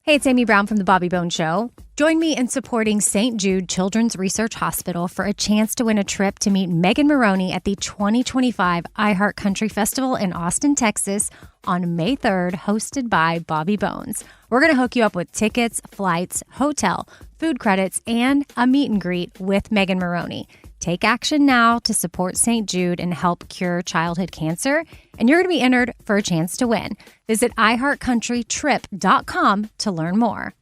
Hey, it's Amy Brown from the Waterboyz Show. Join me in supporting St. Jude Children's Research Hospital for a chance to win a trip to meet Megan Maroney at the 2025 iHeart Country Festival in Austin, Texas on May 3rd, hosted by Waterboyz. We're going to hook you up with tickets, flights, hotel, food credits, and a meet and greet with Megan Maroney. Take action now to support St. Jude and help cure childhood cancer, and you're going to be entered for a chance to win. Visit iHeartCountryTrip.com to learn more.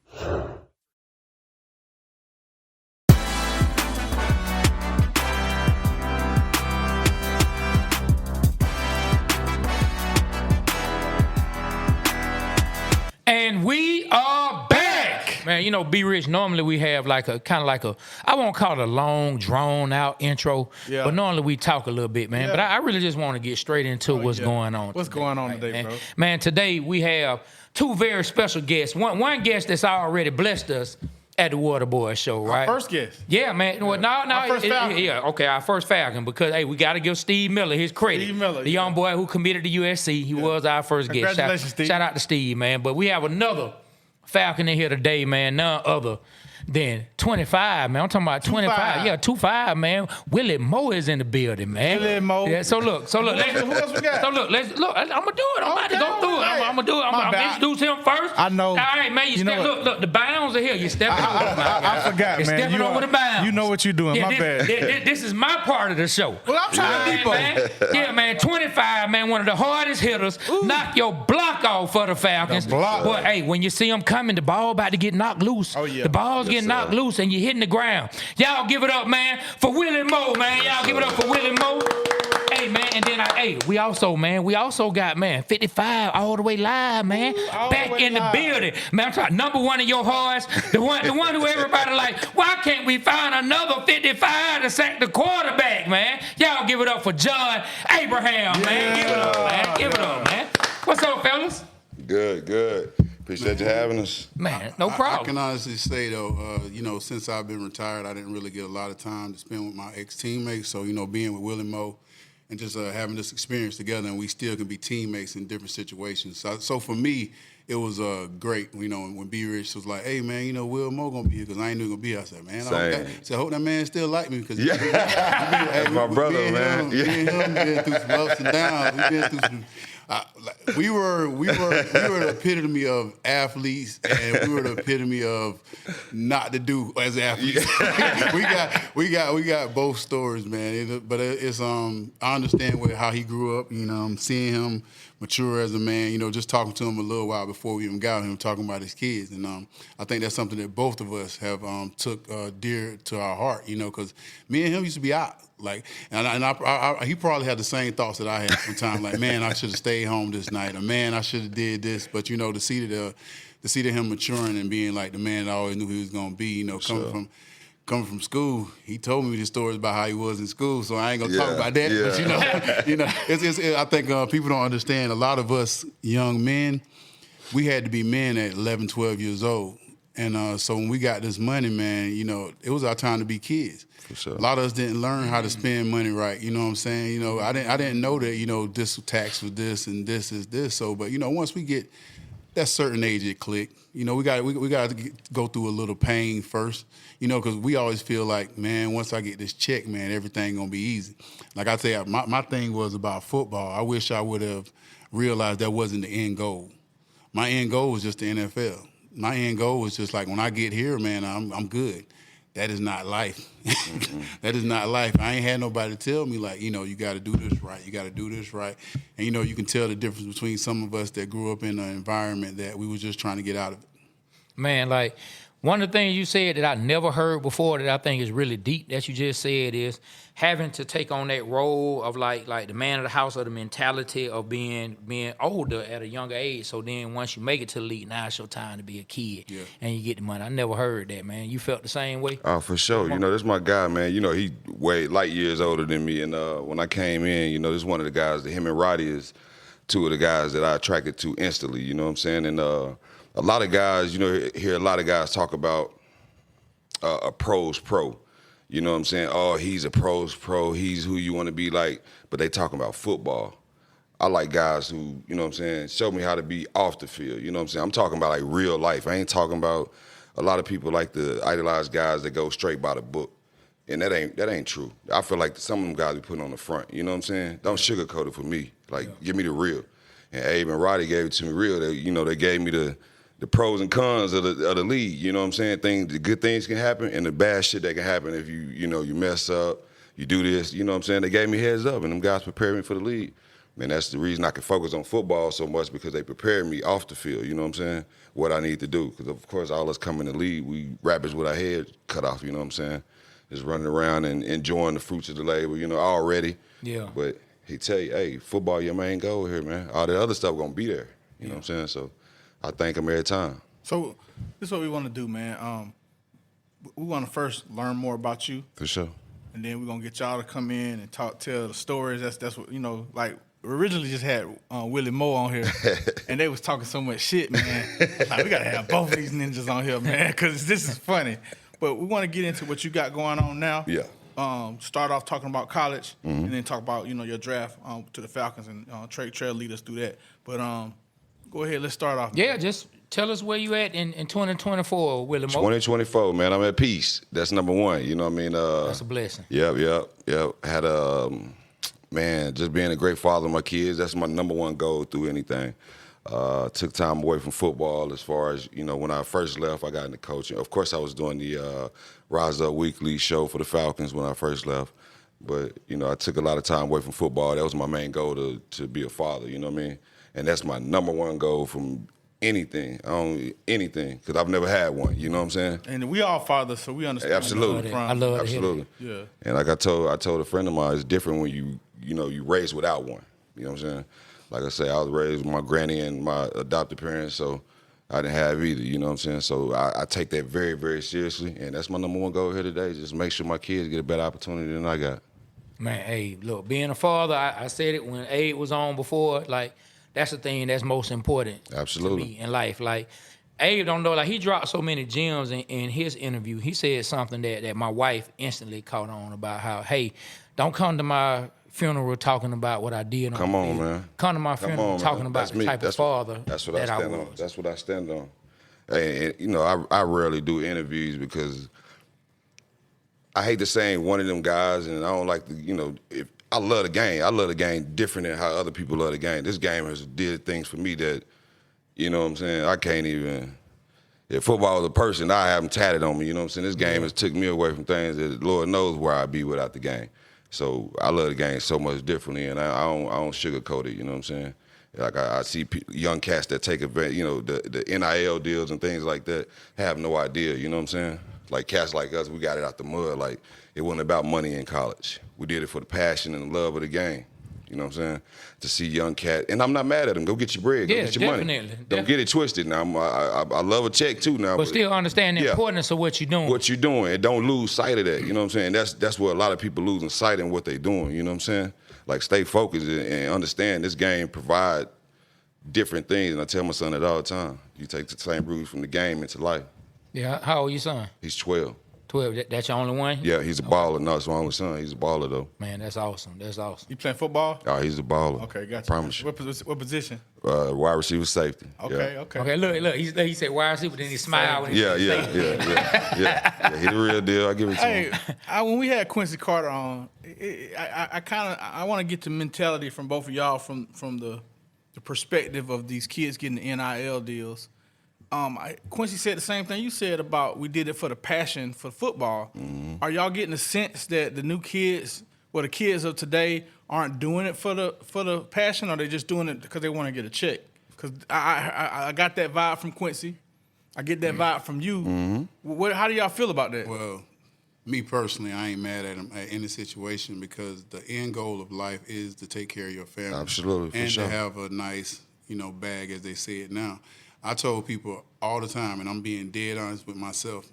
And we are back. Man, you know, Be Rich, normally we have like a kind of like a, I won't call it a long, drawn out intro, but normally we talk a little bit, man. But I really just want to get straight into what's going on. What's going on today, bro? Man, today we have two very special guests. One guest that's already blessed us at the Waterboyz Show, right? Our first guest. Yeah, man. Well, no. Our first Falcon. Our first Falcon, because, hey, we got to give Steve Miller his credit. Steve Miller. The young boy who committed to USC. He was our first guest. Congratulations, Steve. Shout out to Steve, man. But we have another Falcon in here today, man. None other than 25, man. I'm talking about 25. Yeah, 25, man. Willie Moe is in the building, man. Willie Moe. Yeah, so look. Who else we got? So look, I'm going to do it. I'm about to go through it. I'm going to do it. I'm going to introduce him first. I know. All right, man. Look, the bounds are here. You're stepping over them. I forgot, You're man. stepping over the bounds. You know what you're doing. My bad. This is my part of the show. Well, I'm trying to keep up. Yeah, man. 25, man. One of the hardest hitters. Ooh. Knock your block off for the Falcons. But, hey, when you see them coming, the ball about to get knocked loose. Oh, yeah. The ball's getting knocked loose, and you're hitting the ground. Y'all give it up, man, for Willie Moe, man. Y'all give it up for Willie Moe. Hey, man, and then we also got, man, 55 all the way live, man. Back in the building. Man, I'm talking number one in your hearts. The one who everybody like, why can't we find another 55 to sack the quarterback, man? Y'all give it up for John Abraham, man. Give it up, man. Give it up, man. What's up, fellas? Good. Appreciate you having us. Man, no problem. I can honestly say, though, since I've been retired, I didn't really get a lot of time to spend with my ex-teammates. So, being with Willie Moe and just having this experience together, and we still can be teammates in different situations. So for me, it was great, when B. Rich was like, hey, man, Will Moe going to be here, because I ain't knew going to be here. I said, man, I hope that man still like me. Cause That's my brother, man. Me and him been through some ups and downs. We've been through some... we were the epitome of athletes, and we were the epitome of not to do as athletes. we got both stories, man. But it's I understand how he grew up. Seeing him mature as a man. Just talking to him a little while before we even got him, talking about his kids, and I think that's something that both of us have took dear to our heart. Because me and him used to be out. He probably had the same thoughts that I had sometimes. Like, man, I should have stayed home this night, or man, I should have did this. But to see him maturing and being like the man that I always knew he was gonna be. Coming from school, he told me the stories about how he was in school. So I ain't gonna talk about that. Yeah. But I think people don't understand. A lot of us young men, we had to be men at 11, 12 years old. And so when we got this money, man, it was our time to be kids. For sure. A lot of us didn't learn how to spend money right. You know what I'm saying? I didn't know that, this tax was this and this is this. So, but, once we get that certain age, it click. We got to go through a little pain first, because we always feel like, man, once I get this check, man, everything going to be easy. Like I say, my thing was about football. I wish I would have realized that wasn't the end goal. My end goal was just the NFL. My end goal was just like, when I get here, man, I'm good. That is not life. That is not life. I ain't had nobody tell me, like, you got to do this right. You got to do this right. And, you can tell the difference between some of us that grew up in an environment that we was just trying to get out of it. Man, like, one of the things you said that I never heard before that I think is really deep that you just said is having to take on that role of like the man of the house, or the mentality of being older at a younger age. So then once you make it to the league, now it's your time to be a kid, and you get the money. I never heard that, man. You felt the same way? Oh, for sure. This is my guy, man. He way light years older than me. And when I came in, this is one of the guys, him and Roddy is two of the guys that I attracted to instantly, you know what I'm saying? And a lot of guys, hear a lot of guys talk about a pro's pro. You know what I'm saying? Oh, he's a pro's pro. He's who you want to be like. But they talking about football. I like guys who, you know what I'm saying, show me how to be off the field. You know what I'm saying? I'm talking about like real life. I ain't talking about a lot of people like to idolize guys that go straight by the book. And that ain't true. I feel like some of them guys we put on the front. You know what I'm saying? Don't sugarcoat it for me. Like, give me the real. And Abe and Roddy gave it to me real. They gave me the pros and cons of the league. You know what I'm saying? The good things can happen and the bad shit that can happen if you mess up, you do this. You know what I'm saying? They gave me heads up, and them guys prepared me for the league. Man, that's the reason I can focus on football so much, because they prepared me off the field. You know what I'm saying? What I need to do. Because, of course, all us coming in the league, we rappers with our heads cut off. You know what I'm saying? Just running around and enjoying the fruits of the labor, already. Yeah. But he tell you, hey, football your main goal here, man. All the other stuff gonna be there. You know what I'm saying? So I thank him every time. So this is what we want to do, man. We want to first learn more about you. For sure. And then we're gonna get y'all to come in and tell the stories. That's what like we originally just had Willie Moe on here, and they was talking so much shit, man. Like, we gotta have both of these ninjas on here, man, because this is funny. But we want to get into what you got going on now. Yeah. Start off talking about college, and then talk about your draft to the Falcons, and Trey lead us through that. But go ahead, let's start off. Yeah, just tell us where you at in 2024, Willie Moe. 2024, man. I'm at peace. That's number one. You know what I mean? That's a blessing. Yep. Had man, just being a great father to my kids. That's my number one goal through anything. Took time away from football as far as, when I first left, I got into coaching. Of course, I was doing the Rise Up Weekly show for the Falcons when I first left. But, I took a lot of time away from football. That was my main goal to be a father, you know what I mean? And that's my number one goal from anything, because I've never had one, you know what I'm saying? And we all fathers, so we understand. Absolutely. I love it. Absolutely. Yeah. And like I told a friend of mine, it's different when you raised without one, you know what I'm saying? Like I say, I was raised with my granny and my adopted parents, so I didn't have either, you know what I'm saying? So I take that very, very seriously, and that's my number one goal here today, just make sure my kids get a better opportunity than I got. Man, hey, look, being a father, I said it when Abe was on before, like, that's the thing that's most important Absolutely. to me in life. Like, Abe don't know, like, he dropped so many gems in his interview. He said something that my wife instantly caught on about how, hey, don't come to my funeral talking about what I did. Come on, man. Come to my funeral talking about the type of father that's what that I I stand was. on. That's what I stand on. And I rarely do interviews because I hate to say one of them guys, and I don't like to, if I love the game. I love the game different than how other people love the game. This game has did things for me that, you know what I'm saying, I can't even. If football was a person, I have them tatted on me, you know what I'm saying? This game has took me away from things that Lord knows where I'd be without the game. So I love the game so much differently, and I don't sugarcoat it, you know what I'm saying? Like I see young cats that take advantage, the NIL deals and things like that, have no idea, you know what I'm saying? Like cats like us, we got it out the mud. Like it wasn't about money in college. We did it for the passion and the love of the game. You know what I'm saying? To see young cat, and I'm not mad at them. Go get your bread. Go get your money. Don't get it twisted. Now I love a check too now, but still understand the importance of what you're doing. What you're doing, and don't lose sight of that. You know what I'm saying? That's where a lot of people losing sight in what they're doing. You know what I'm saying? Like stay focused and understand this game provide different things. And I tell my son that all the time. You take the same rules from the game into life. Yeah. How old your son? He's 12. 12. That's your only one? Yeah, he's a baller. No, it's my only son. He's a baller though. Man, that's awesome. That's awesome. You playing football? Oh, he's a baller. Okay, gotcha. Promise you. What position? Wide receiver safety. Okay, yeah. okay. Okay, look. He said wide receiver, then he smiled. When he Yeah. He's the real deal. I give it to him. When we had Quincy Carter on, I want to get the mentality from both of y'all from the perspective of these kids getting the NIL deals. Quincy said the same thing you said about we did it for the passion for football. Mm-hmm. Are y'all getting a sense that the new kids, the kids of today, aren't doing it for the passion, or they just doing it because they want to get a check? Because I got that vibe from Quincy. I get that vibe from you. Mm-hmm. How do y'all feel about that? Well, me personally, I ain't mad at him at any situation because the end goal of life is to take care of your family. Absolutely, and for sure. to have a nice, bag, as they say it now. I told people all the time, and I'm being dead honest with myself,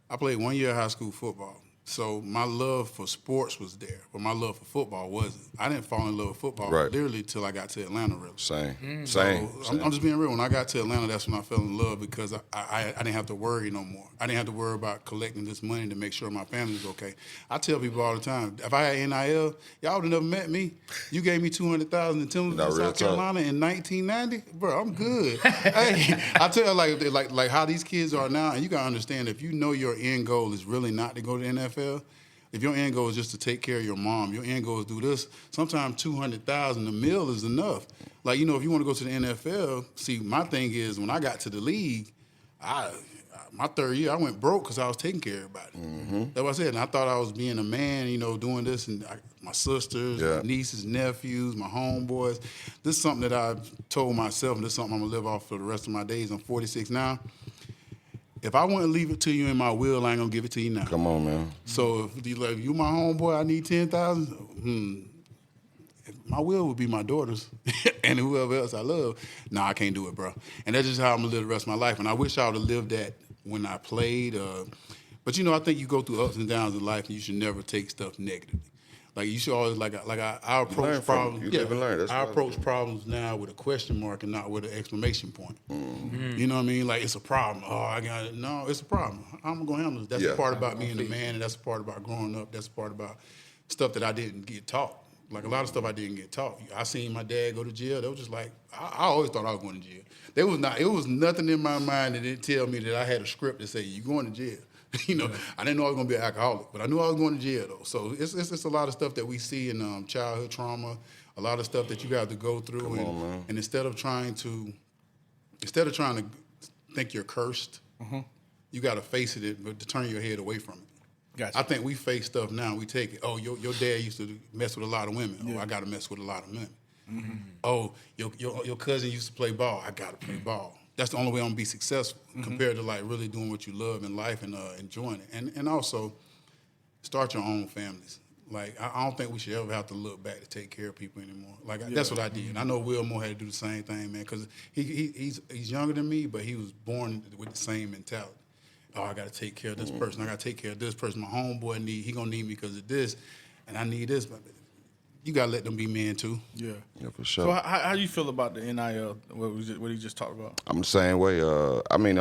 I played 1 year of high school football. So my love for sports was there, but my love for football wasn't. I didn't fall in love with football literally till I got to Atlanta, really. Same. I'm just being real. When I got to Atlanta, that's when I fell in love because I didn't have to worry no more. I didn't have to worry about collecting this money to make sure my family was okay. I tell people all the time, if I had NIL, y'all would have never met me. You gave me $200,000 in Timberville, South Carolina in 1990, bro. I'm good. Hey, I tell you, like how these kids are now, and you gotta understand if you know your end goal is really not to go to the NFL. If your end goal is just to take care of your mom, your end goal is do this. Sometimes $200,000 a meal is enough. Like, you know, if you want to go to the NFL, see, my thing is when I got to the league, my third year I went broke because I was taking care of everybody. Mm-hmm. That's what I said. And I thought I was being a man, you know, doing this, and my sisters, my nieces, nephews, my homeboys. This is something that I've told myself, and this is something I'm gonna live off for the rest of my days. I'm 46 now. If I want to leave it to you in my will, I ain't gonna give it to you now. Come on, man. So if you my homeboy, I need 10,000. My will would be my daughters and whoever else I love. Nah, I can't do it, bro. And that's just how I'm gonna live the rest of my life. And I wish I would have lived that when I played. But you know, I think you go through ups and downs in life, and you should never take stuff negatively. Like you should always I approach problems. I approach problems now with a question mark and not with an exclamation point. Mm-hmm. You know what I mean? Like it's a problem. Oh, I got it. No, it's a problem. I'm gonna handle it. That's the part about being a man, and that's the part about growing up. That's the part about stuff that I didn't get taught. Like a lot of stuff I didn't get taught. I seen my dad go to jail. That was just like I always thought I was going to jail. It was nothing in my mind that didn't tell me that I had a script that said you going to jail. You know, I didn't know I was gonna be an alcoholic, but I knew I was going to jail though. So it's a lot of stuff that we see in childhood trauma, a lot of stuff that you got to go through, and instead of trying to think you're cursed, you got to face it, but to turn your head away from it. Gotcha. I think we face stuff now. We take it. Oh, your dad used to mess with a lot of women. Yeah. Oh, I got to mess with a lot of men. Mm-hmm. Oh, your cousin used to play ball. I got to play ball. That's the only way I'm gonna be successful compared to like really doing what you love in life and enjoying it. And also start your own families. Like I don't think we should ever have to look back to take care of people anymore. Like that's what I did. And I know Will Moore had to do the same thing, man, because he's younger than me, but he was born with the same mentality. Oh, I got to take care of this person. I got to take care of this person. My homeboy he gonna need me because of this, and I need this. But you gotta let them be men too. Yeah, for sure. So how you feel about the NIL? What he just talked about? I'm the same way. I mean,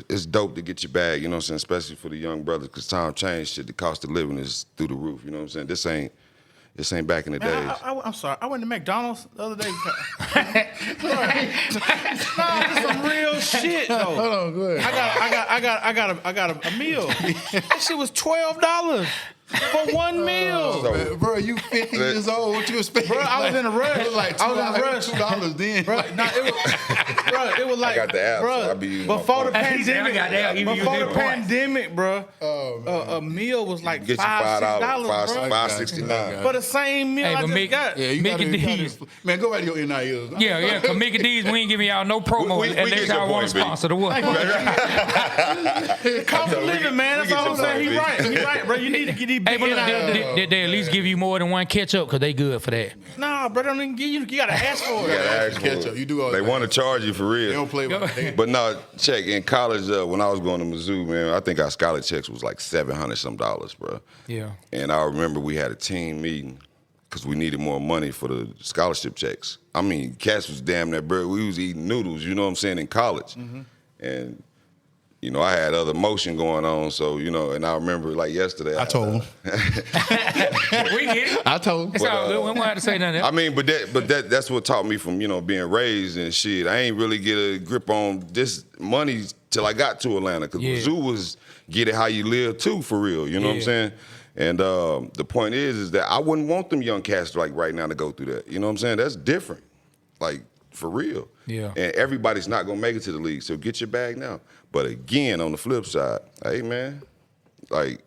it's dope to get your bag. You know what I'm saying? Especially for the young brothers, because time changed. Shit, the cost of living is through the roof. You know what I'm saying? This ain't back in the days. I'm sorry. I went to McDonald's the other day. No, this some real shit though. Hold on, go ahead. I got a meal. That shit was $12 for one meal. Man, bro, you 50 years old. What you expect? Bro, I was in a rush. It was like $2 then. Bro, it was like, I got the app, bro, so I be using before the my phone. pandemic, bro, a meal was like Get you $5, $6, bro. $5.69. For the same meal I just got. Yeah, Mickey D's. Man, go back to your NIL. Yeah, because Mickey D's, we ain't giving y'all no promo We unless get y'all your want to point, sponsor the what. Cost of living, man. That's all I'm saying. He right, bro. You need to get these big NIL. They at least give you more than one ketchup because they good for that. Nah, bro, don't even give you. You gotta ask for it. You gotta ask for Ketchup. it. You do all They that. want to charge you for real. They don't play with it. But no, check, in college, when I was going to Mizzou, man, I think our scholarship checks was like $700 some, bro. Yeah. And I remember we had a team meeting because we needed more money for the scholarship checks. I mean, cats was damn near bird. We was eating noodles, you know what I'm saying, in college. Mm-hmm. And, you know, I had other motion going on, so, you know, and I remember like yesterday. I told him. We get it. I told him. It's all good. We don't have to say nothing. I mean, but that's what taught me from, you know, being raised and shit. I ain't really get a grip on this money till I got to Atlanta, because Mizzou was get it how you live too, for real. You know what I'm saying? And the point is that I wouldn't want them young cats like right now to go through that. You know what I'm saying? That's different, like for real. Yeah. And everybody's not gonna make it to the league, so get your bag now. But again, on the flip side, hey man, like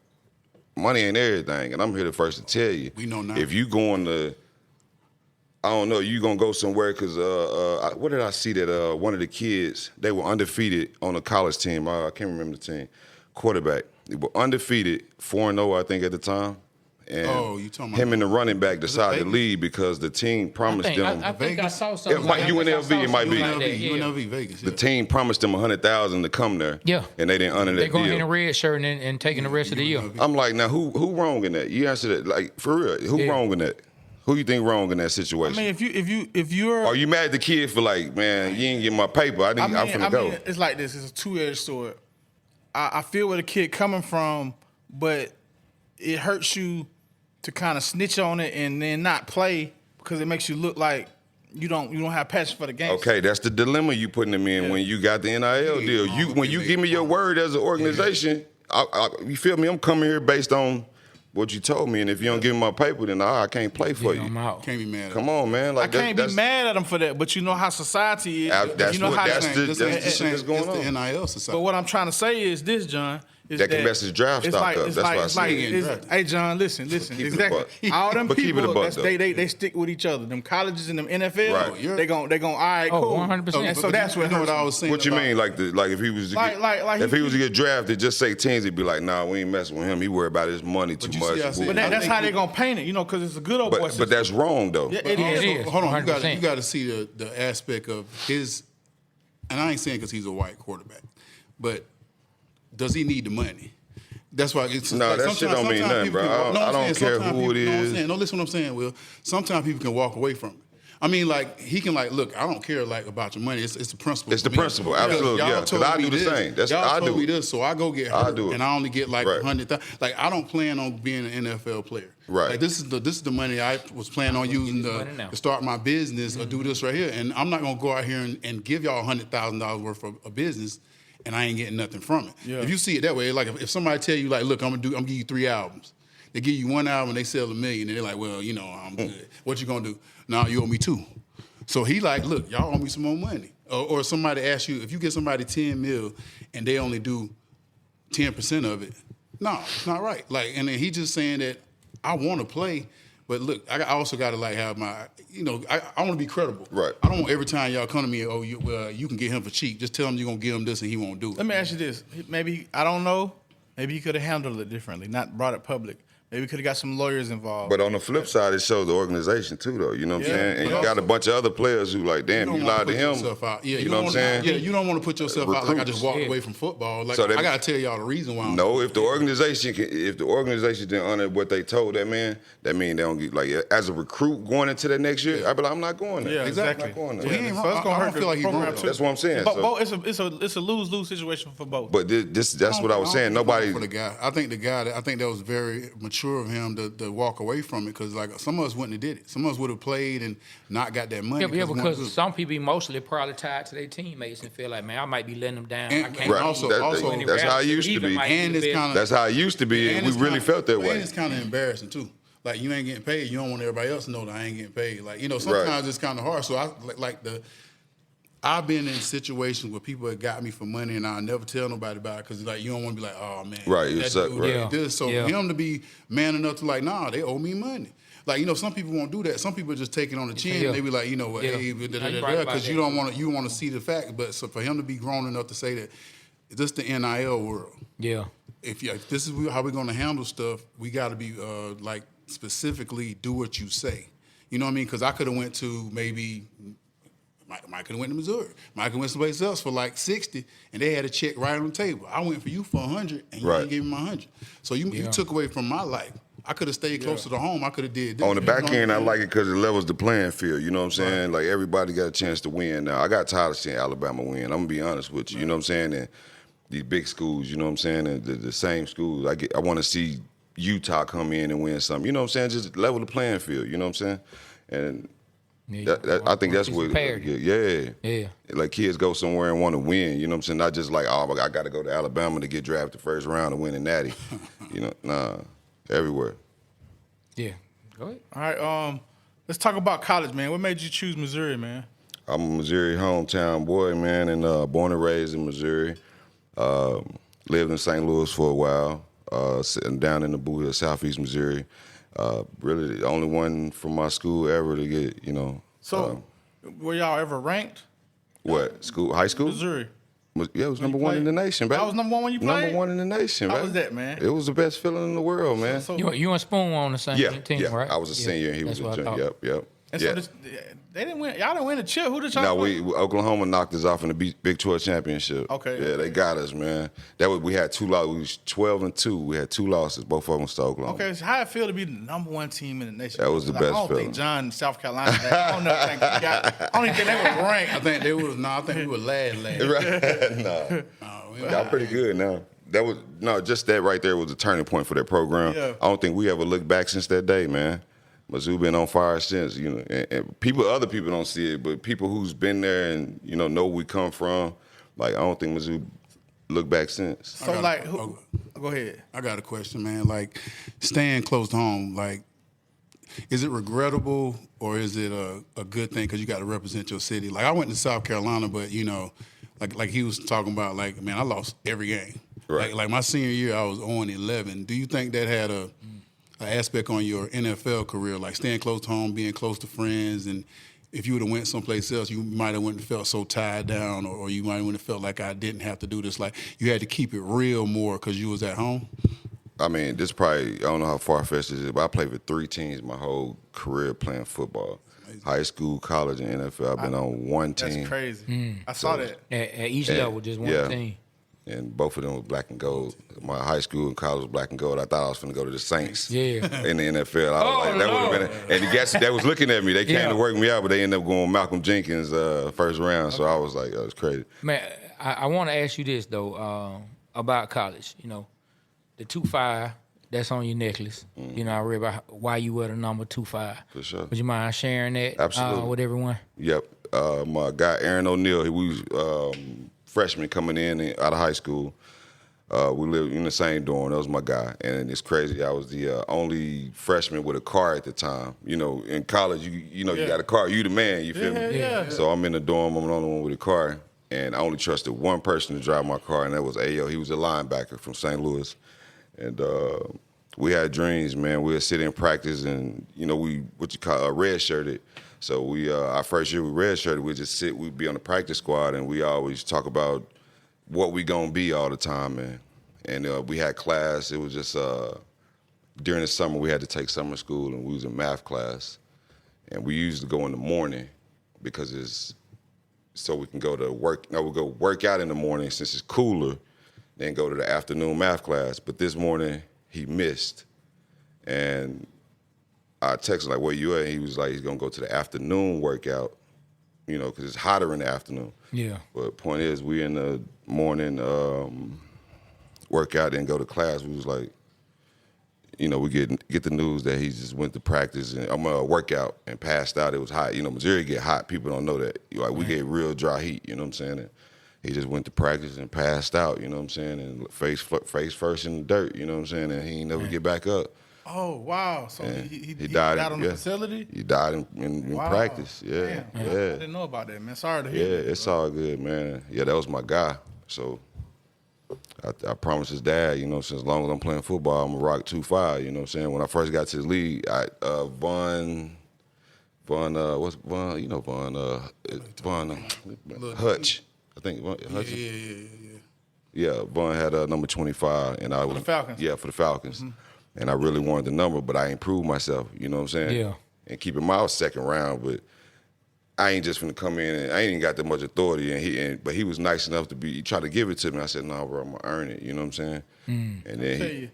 money ain't everything, and I'm here the first to tell you. We know now. If you going to, I don't know, you gonna go somewhere because what did I see that one of the kids, they were undefeated on a college team. I can't remember the team. Quarterback. They were undefeated, 4-0, I think, at the time. Oh, you talking about him and the running back decided to Vegas? leave because the team promised them. I think I Vegas? saw something. It might- UNLV, it might be. UNLV Vegas. The team promised them $100,000 to come there. Yeah. And they didn't honor They're that going in a deal. red shirt and taking the rest of the year. I'm like, now who wrong in that? You answer that, like, for real. Who wrong in that? Who you think wrong in that I situation? mean, if you're, Are you mad at the kid for like, man, you ain't get my paper? I'm finna go. it's like this. It's a two-edged sword. I feel where the kid coming from, but it hurts you to kind of snitch on it and then not play because it makes you look like you don't have passion for the game. Okay, that's the dilemma you putting them in when you got the NIL deal. When you give me your word as an organization, you feel me? I'm coming here based on what you told me, and if you don't give me my paper, then I can't play for you. I'm out. Can't be mad. Come on, man. I Like can't be that's, mad at them for that, but you know how society is. That's you know what- how that's the- This that's the shit that's going the on. NIL society. But what I'm trying to say is this, John. Is That can mess his draft it's stock like, up. It's That's like, why I it's see like, it. it's- hey, John, listen. Keep it a Exactly. buck. All them But keep it a people, buck, though. they stick with each other. Them colleges and them NFL, Right. they gon' all right, Oh, cool. 100%. And so that's what you know hurts what I me. was saying. What you about- mean? Like if he was to get, Like if he was to he- get drafted, just say teams, he'd be like, nah, we ain't messing with him. He worried about his money too you much. see, I said- But I that's think how they he- gonna paint it, because it's a good old boy But system. that's wrong though. Yeah, But it is. it is. Hold on, you 100%. got to see the aspect of his, and I ain't saying because he's a white quarterback, but does he need the money? That's why it's No, that shit don't mean nothing, bro. I don't care who it is. No, listen what I'm saying, Will. Sometimes people can walk away from it. I mean, like, he can, like, look, I don't care, like, about your money. It's the principle. It's the for me. principle, Because absolutely, y'all yeah, 'cause told I me do the this. same. That's- y'all I told do me it. this, so I go get I hurt, do it. and I only get, like, Right. 100,000. Like, I don't plan on being an NFL player. Right. Like, this is the money I was planning on using money now. to start my business or do this right here. And I'm not going to go out here and give y'all $100,000 worth of a business and I ain't getting nothing from it. Yeah. If you see it that way, like if somebody tell you, like, look, I'm gonna give you 3 albums. They give you 1 album, they sell $1 million, and they're like, well, I'm good. What you gonna do? Nah, you owe me 2. So he like, look, y'all owe me some more money. Or somebody asks you, if you get somebody 10 mil and they only do 10% of it, no, it's not right. Like, and then he just saying that I want to play, but look, I also got to like have my, I want to be credible. Right. I don't want every time y'all come to me, you can get him for cheap. Just tell him you're gonna give him this and he won't do it. Let me ask you this. Maybe, I don't know, maybe he could have handled it differently, not brought it public. Maybe we could have got some lawyers involved. But on the flip side, it shows the organization too, though. You know what I'm Yeah, saying? And but you got a bunch of other players who like, damn, you don't wanna lied to put him. yourself out. Yeah, you know what I'm saying? Yeah, you don't want to put yourself out like I just Recruits. walked Yeah. away from football. Like So they- I gotta tell y'all the reason why. No, if the organization didn't honor what they told that man, that mean they don't get like as a recruit going into that next year. I'd be like, I'm not going there. Yeah, exactly. I'm not going there. Well, he ain't So wrong. it's gonna I hurt don't the feel like he's program wrong. too. That's what I'm saying. But So- it's a lose-lose situation for both. But that's what I was saying. Nobody. For the guy, I think that was very mature of him to walk away from it because like some of us wouldn't have did it. Some of us would have played and not got that money. Yeah, we weren't because good. some people emotionally probably tied to their teammates and feel like, man, I might be letting them down. And- I can't Right. leave. Also- That's how it used to Even be. might And be it's the best. kinda- That's how it used to be, and we it's really kinda- felt that way. And it's kind of embarrassing too. Like you ain't getting paid, you don't want everybody else to know that I ain't getting paid. Like sometimes it's kind of hard. So I've been in situations where people have got me for money and I'll never tell nobody about it because like you don't want to be like, oh man, Right, you that suck, dude right. did this. So Yeah. for him to be man enough to like, nah, they owe me money. Like some people won't do that. Some people just take it on the chin. Yeah. They be like, you know what, Yeah. hey, No, you're right about because that. you want to see the fact. But so for him to be grown enough to say that this the NIL world. Yeah. If this is how we're going to handle stuff, we got to be like specifically do what you say. You know what I mean? Because I could have went to maybe Mike could have went to Missouri. Mike went someplace else for like 60, and they had a check right on the table. I went for you for 100, and you Right. didn't give me my 100. So you took away from my life. I could have stayed closer to home. I could have did this. On the You back know what end, I I'm like it because it levels the playing field. You know what I'm saying? Like everybody got a chance to win. Now I got tired of seeing Alabama win. I'm gonna be honest with you. You know what I'm saying? And these big schools, you know what I'm saying? And the same schools. I want to see Utah come in and win something. You know what I'm saying? Just level the playing field. You know what I'm saying? And Yeah, I think that's what. parity. Yeah. Like kids go somewhere and want to win. You know what I'm saying? Not just like, oh, I got to go to Alabama to get drafted first round and win a natty. Nah, everywhere. Yeah. Go ahead. All right, let's talk about college, man. What made you choose Missouri, man? I'm a Missouri hometown boy, man, and born and raised in Missouri. Lived in St. Louis for a while, sitting down in the Blue Hill, Southeast Missouri. Really the only one from my school ever to get, So, were y'all ever ranked? what, school, high school? Missouri. Yeah, it was number you one in the played? nation, baby. I was number one when you played? Number one in the nation, How baby. was that, man? It was the best feeling in the world, man. So, You and Spoon were on the same team, yeah. right? I was a senior and he That's was what a I junior. thought. Yep. and Yeah. so this, they didn't win. Y'all didn't win the chip. Who did y'all No, play? Oklahoma knocked us off in the Big 12 championship. Okay, Yeah, okay. they got us, man. We had 2 losses. We was 12-2. We had 2 losses. Both of them was to Oklahoma. Okay, so how it feel to be the number one team in the nation? That was the Like, best I don't feeling. think John in South Carolina. I don't know. I don't even think they were ranked. I think they was. No, I think we were last. Right? No. Y'all pretty good now. Just that right there was a turning point for that program. Yeah. I don't think we ever looked back since that day, man. Mizzou been on fire since, you know, and other people don't see it, but people who's been there and, you know where we come from, like, I don't think Mizzou looked back since. So, like, go ahead. I got a question, man. Like, staying close to home, like, is it regrettable or is it a good thing because you got to represent your city? Like, I went to South Carolina, but, you know, like he was talking about, like, man, I lost every game. Right. Like my senior year, I was 0-11. Do you think that had an aspect on your NFL career, like staying close to home, being close to friends, and if you would have went someplace else, you might have went and felt so tied down, or you might have felt like I didn't have to do this. Like you had to keep it real more because you was at home. I mean, this probably, I don't know how far-fetched this is, but I played for 3 teams my whole career playing football. High school, college, and NFL. I've been on one team. That's crazy. I saw that. At each level, just one team. And both of them were black and gold. My high school and college was black and gold. I thought I was going to go to the Saints Yeah. in the NFL. I was like, that would have been. And the guys that was looking at me, they came to work me out, but they ended up going Malcolm Jenkins first round. So I was like, that was crazy. Man, I want to ask you this, though, about college. You know, the 2.5 that's on your necklace. You know, I read about why you wear the number 2.5. For sure. Would you mind sharing that Absolutely. with everyone? Yep. My guy, Aaron O'Neal, he was freshman coming in out of high school. We lived in the same dorm. That was my guy. And it's crazy. I was the only freshman with a car at the time. You know, in college, you got a car. You the man, you feel me? Yeah. So I'm in the dorm. I'm the only one with a car. And I only trusted one person to drive my car, and that was Ayo. He was a linebacker from St. Louis. And we had dreams, man. We would sit in practice and, you know, red-shirted. So our first year we red-shirted, we'd just sit, we'd be on the practice squad, and we always talk about what we gonna be all the time, man. And we had class. It was just during the summer we had to take summer school, and we was in math class. And we used to go in the morning because it's so we can go to work. No, we go work out in the morning since it's cooler, then go to the afternoon math class. But this morning he missed, and I texted like, "Where you at?" And he was like, "He's gonna go to the afternoon workout, you know, because it's hotter in the afternoon." Yeah. But point is, we in the morning workout and go to class. We was like, you know, we get the news that he just went to practice and I'm gonna workout and passed out. It was hot. You know, Missouri get hot. People don't know that. Like we get real dry heat. You know what I'm saying? And he just went to practice and passed out. You know what I'm saying? And face first in the dirt. You know what I'm saying? And he ain't never get back up. Oh, wow. So And he died died on the facility? He died in Wow. practice. Yeah, Damn. I yeah, didn't know about that, man. Sorry to yeah. hear that. It's all good, man. Yeah, that was my guy. So I promised his dad, you know, since as long as I'm playing football, I'm gonna rock 2.5. You know what I'm saying? When I first got to the league, Von Hutch. I think Hutch. Yeah, Von had number 25, and I was the Falcons. Yeah, for the Falcons, and I really wanted the number, but I improved myself. You know what I'm saying? Yeah. And keep him out second round, but I ain't just finna come in and I ain't even got that much authority. But he was nice enough he tried to give it to me. I said, "No, bro, I'm gonna earn it." You know what I'm saying? And then Tell you,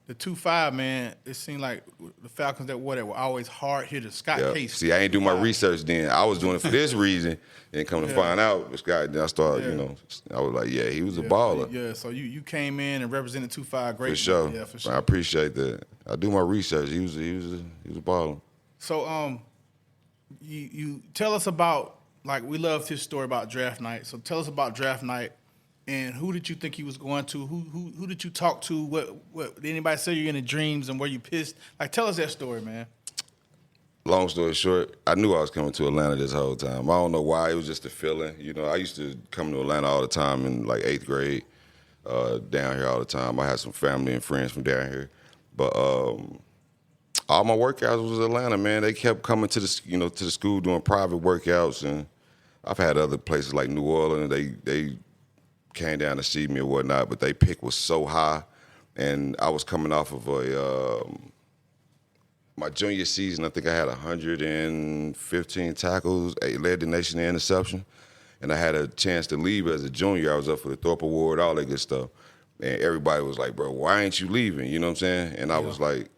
the 2.5, man, it seemed like the Falcons that were always hard hitters. Scott yeah. Case. See, I ain't do my research then. I was doing it for this reason, and come to find out, Scott. Then I started, you know, I was like, yeah, he was a baller. Yeah, so you came in and represented 2.5 great. For sure. Yeah, for sure. I appreciate that. I do my research. He was a baller. So you tell us about, like, we loved his story about draft night. So tell us about draft night, and who did you think he was going to? Who did you talk to? What did anybody say you in the dreams, and were you pissed? Like, tell us that story, man. Long story short, I knew I was coming to Atlanta this whole time. I don't know why. It was just a feeling. You know, I used to come to Atlanta all the time in like 8th grade, down here all the time. I had some family and friends from down here, but all my workouts was Atlanta, man. They kept coming to the school doing private workouts, and I've had other places like New Orleans. They came down to see me or whatnot, but they pick was so high, and I was coming off of my junior season. I think I had 115 tackles, led the nation in interception, and I had a chance to leave as a junior. I was up for the Thorpe Award, all that good stuff, and everybody was like, "Bro, why ain't you leaving?" You know what I'm saying? And I was like,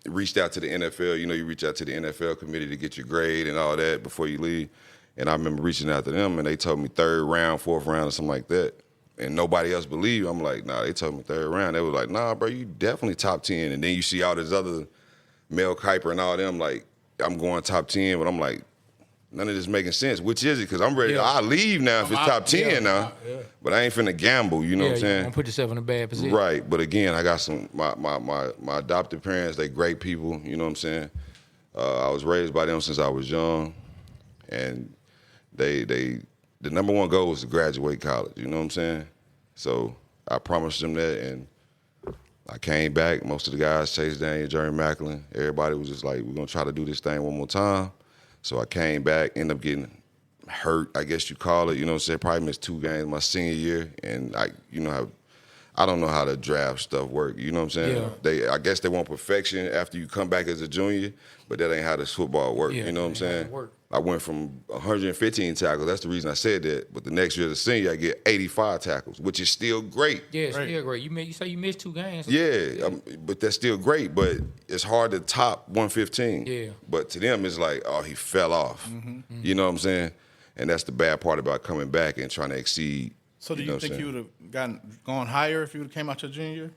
reached out to the NFL. You know, you reach out to the NFL committee to get your grade and all that before you leave. And I remember reaching out to them, and they told me 3rd round, 4th round, or something like that. And nobody else believed. I'm like, nah, they told me 3rd round. They was like, nah, bro, you definitely top 10. And then you see all this other Mel Kiper and all them, like, I'm going top 10, but I'm like, none of this making sense. Which is it? Because I'm ready. I'll leave now if it's top 10 now. Yeah. But I ain't finna gamble, you know what I'm saying? Don't put yourself in a bad position. Right. But again, I got my adopted parents, they great people, you know what I'm saying? I was raised by them since I was young. And the number one goal was to graduate college, you know what I'm saying? So I promised them that, and I came back. Most of the guys, Chase Daniel, Jerry Macklin, everybody was just like, we're going to try to do this thing one more time. So I came back, ended up getting hurt, I guess you call it, you know what I'm saying? Probably missed 2 games my senior year, and I don't know how the draft stuff work, you know what I'm saying? I guess they want perfection after you come back as a junior, but that ain't how this football work, you know what I'm saying? I went from 115 tackles, that's the reason I said that, but the next year as a senior, I get 85 tackles, which is still great. Yeah, it's still great. You say you missed 2 games. Yeah, but that's still great, but it's hard to top 115. Yeah. But to them, it's like, oh, he fell off. You know what I'm saying? And that's the bad part about coming back and trying to exceed. So do you think you would have gone higher if you would have came out your junior year?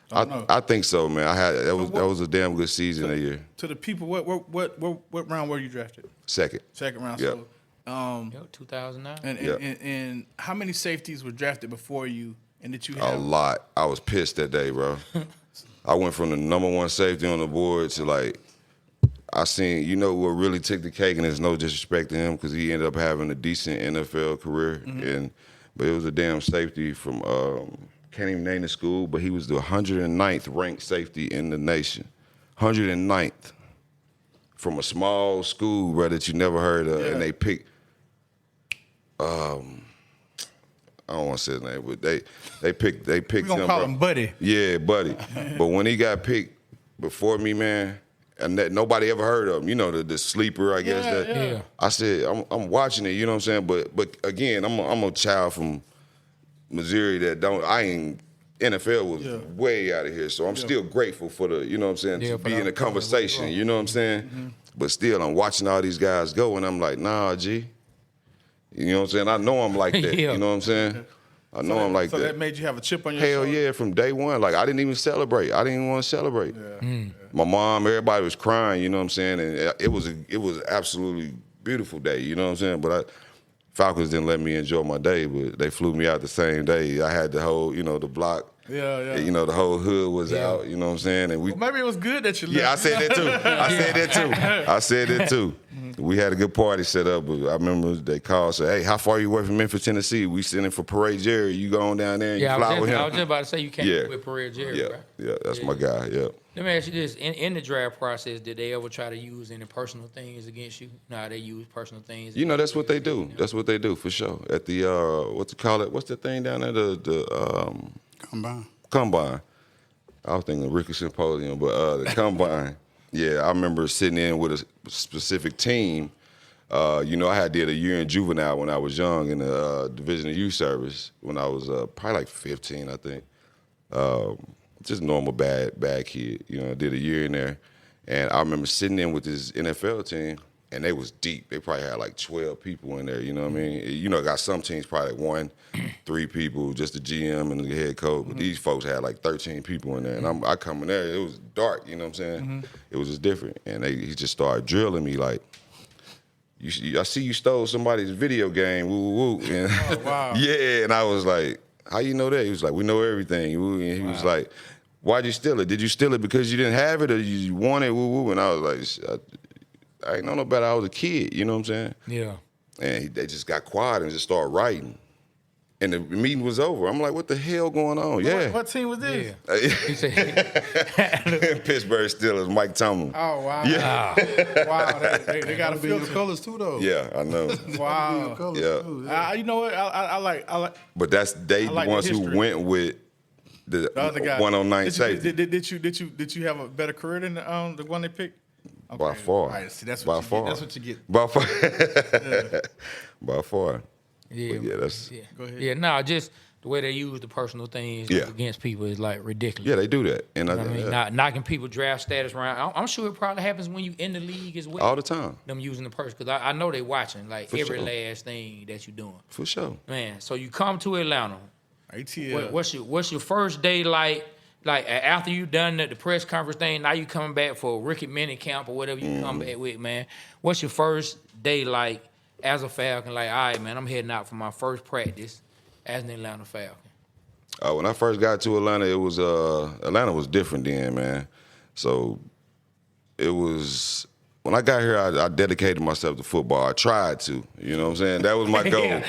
I think so, man. That was a damn good season that year. To the people, what round were you drafted? Second round. Yep. So, 2009. And how many safeties were drafted before you? And did you have a lot? I was pissed that day, bro. I went from the number 1 safety on the board to like, I seen, you know what really took the cake, and there's no disrespect to him because he ended up having a decent NFL career, but it was a damn safety from. Can't even name the school, but he was the 109th ranked safety in the nation. 109th. From a small school, bro, that you never heard of. Yeah. And they picked, I don't want to say his name, but they picked him. We're going to call him Buddy. Yeah, Buddy. But when he got picked before me, man, and that nobody ever heard of him, you know, the sleeper, I guess. Yeah. I said, I'm watching it, you know what I'm saying? But again, I'm a child from Missouri that NFL was way out of here, so I'm still grateful for the, you know what I'm saying, to be in a conversation, you know what I'm saying? But still, I'm watching all these guys go, and I'm like, nah, G. You know what I'm saying? I know I'm like that, you know what I'm saying? I know I'm like that. So that made you have a chip on your shoulder? shoulder? Hell yeah, from day one. Like, I didn't even celebrate. I didn't even want to celebrate. My mom, everybody was crying, you know what I'm saying? And it was absolutely beautiful day, you know what I'm saying? But Falcons didn't let me enjoy my day, but they flew me out the same day. I had the whole, the block. Yeah. You know, the whole hood was out, you know what I'm saying? And maybe it was good that you left. Yeah, I said that too. We had a good party set up, but I remember they called and said, hey, how far you away from Memphis, Tennessee? We sitting for Parade Jerry. You go on down there and you fly with him. I was just about to say you can't with Parade Jerry, right? Yeah, that's my guy, yeah. Let me ask you this. In the draft process, did they ever try to use any personal things against you? No, they use personal things. You know, that's what they do. That's what they do, for sure. At the, what's the thing down there? The Combine. I was thinking Ricky Symposium, but the Combine. Yeah, I remember sitting in with a specific team. I did a year in juvenile when I was young in the Division of Youth Service when I was probably like 15, I think. Just normal bad kid. I did a year in there. And I remember sitting in with this NFL team, and they was deep. They probably had like 12 people in there, you know what I mean? I got some teams probably like 3 people, just the GM and the head coach. But these folks had like 13 people in there. And I come in there, it was dark, you know what I'm saying? It was just different. And he just started drilling me like, I see you stole somebody's video game, woo, woo, woo. And, oh, wow. Yeah, and I was like, how you know that? He was like, we know everything. And he was like, why'd you steal it? Did you steal it because you didn't have it or you want it, woo, woo? And I was like, I ain't know no better. I was a kid, you know what I'm saying? Yeah. And they just got quiet and just started writing. And the meeting was over. I'm like, what the hell going on? Yeah. What team was this? He said, Pittsburgh Steelers, Mike Tomlin. Oh, wow. Yeah. Wow. They got a Be your filter. colors too, though. Yeah, I know. Wow. Colors Yeah. too. You know what? I like But they I like the ones the who history. went with the other guy. one on ninth safety. Did you have a better career than the one they picked? Okay. By far. All right, see, that's By what you far. get. That's what you get. By far. By far. yeah, But yeah, that's Go ahead. Yeah, no, just the way they use the personal things Yeah. against people is like ridiculous. yeah, they do that. And You know what I mean, yeah, not knocking people draft status around. I'm sure it probably happens when you in the league as well. all the time. Them using the person because I know they watching like For every sure. last thing that you doing. For sure. Man, so you come to Atlanta. ATL. What's your first day like? Like after you done the press conference thing, now you coming back for Ricky Mini camp or whatever you come back with, man. What's your first day like as a Falcon? Like, all right, man, I'm heading out for my first practice as an Atlanta Falcon. When I first got to Atlanta, it was Atlanta was different then, man. So it was when I got here, I dedicated myself to football. I tried to, you know what I'm saying? That was my goal.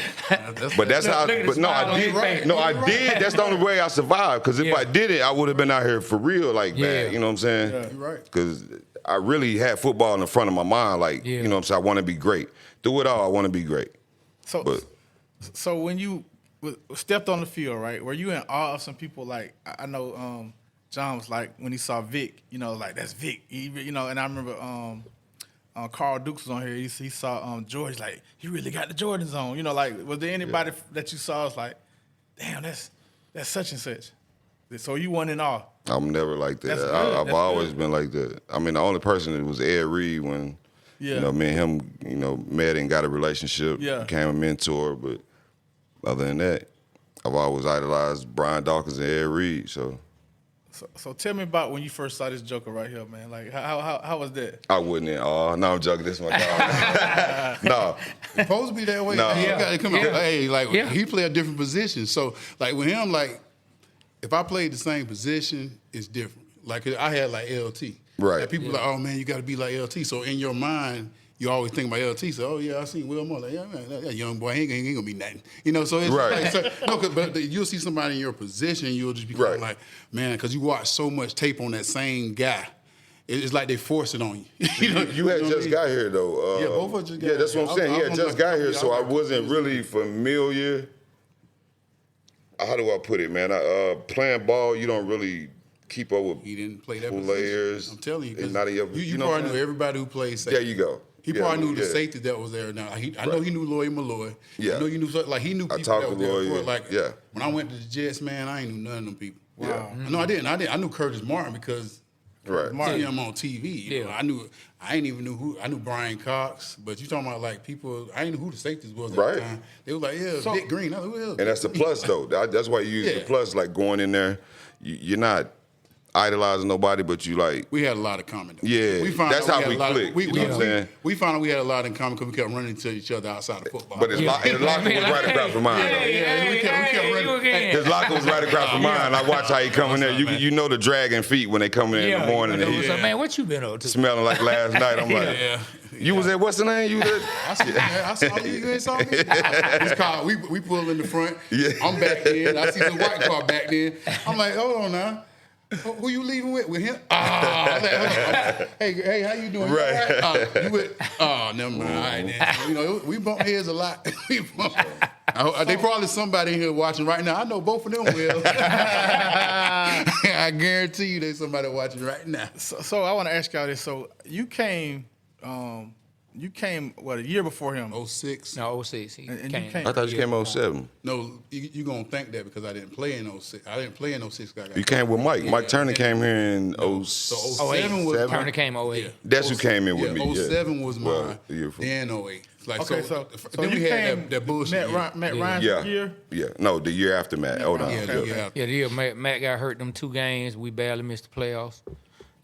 But that's how. Look at the But no, smile on I his did. face. No, I did. That's the only way I survived. Because if Yeah. I did it, I would have been out here for real, like Yeah. bad. You know what I'm saying? You're right. Because I really had football in the front of my mind, like Yeah. you know what I'm saying. I want to be great. Through it all, I want to be great. So, But- so when you stepped on the field, right? Were you in awe of some people? Like I know John was like when he saw Vic, you know, like that's Vic. You know, and I remember Carl Dukes was on here. He saw George, like he really got the Jordans on. You know, like was there anybody that you saw was like, damn, that's such and such. So you weren't in awe. I'm never like that. That's good. I've That's always good. been like that. I mean, the only person that was Ed Reed when Yeah. you know me and him, you know, met and got a relationship, Yeah. became a mentor. But other than that, I've always idolized Brian Dawkins and Ed Reed. So tell me about when you first saw this Joker right here, man. Like how was that? I wouldn't. No, I'm joking. This is my dog. No, It's supposed to be that way. No. Hey, you gotta come on. Hey, like Yeah. he play a different position. So like with him, like if I played the same position, it's different. Like I had like LT. Right. Like, people like, oh man, you got to be like LT. So in your mind, you always think about LT. So oh yeah, I seen Will Moore. Like yeah, man, that young boy, he ain't gonna be nothing. You know. So it's Right. like, but you'll see somebody in your position, you'll just be kind Right. of like, man, because you watch so much tape on that same guy. It's like they force it on you. you know, you had know what I just mean? got here though. Yeah, both of us just got Yeah, that's what I'm here. saying. He I had was just like, got here, so I was wasn't really familiar. How do I put it, man? Playing ball, you don't really keep up with He didn't play that players. position. I'm telling you, 'cause and not even, you know what probably I'm knew saying? everybody who played safety. There you go. He Yeah, probably knew the yeah. safety that was there. Now I know he knew Lloyd Malloy. Yeah. I know he knew like he knew I people talked that to was there Lloyd, before. yeah. Like Yeah. when I went to the Jets, man, I ain't knew none of them people. Yeah. No, I didn't. I knew Curtis Martin because Right. Martin him on TV. You know, Yeah. I ain't even knew who. I knew Brian Cox, but you talking about like people. I ain't knew who the safeties was at Right. the time. They were like, yeah, So- Dick Green. I was like, who the hell And that's the plus, though. That's why you use the Yeah. plus, like going in there. You're not idolizing nobody, but you like, We had a lot of common. Though. Yeah, that's out how had a we lot of- clicked, you know what I'm saying? We found out we had a lot in common because we kept running into each other outside of football. but his locker was right across from mine. though. we kept running. you again. His locker was right across from mine. I watch how he come in there. You know the dragging feet when they come in the morning. And So, he man, what you been up to? smelling like last night. I'm like, Yeah. you was at what's the name? You was I saw you. You ain't saw me. This car, we pull in the front. Yeah. I'm back in. I see the white car back then. I'm like, hold on now. Who you leaving with? With him? I'm like, hold on. Hey, how you doing? You Right. all right? You with? Oh, never mind. All right, then. You know, we bump heads a lot. They probably somebody in here watching right now. I know both of them will. I guarantee you there's somebody watching right now. So I want to ask y'all this. So you came what a year before him. 06. No, 06. He And you came. came- I thought you came 07. No, you gonna think that because I didn't play in 06. I didn't play in 06. I got You came with Mike. Mike Turner came here in So 07. 07 was Turner came 08. That's who came in with me. 07 was Well, mine. the year before. Then 08. Like, Okay, so then you we had came that bullshit. Matt year. Ryan's Yeah. year. Yeah. No, the year after Matt. Hold on. Yeah, Okay. yeah. Yeah, the year Matt got hurt them 2 games. We barely missed the playoffs.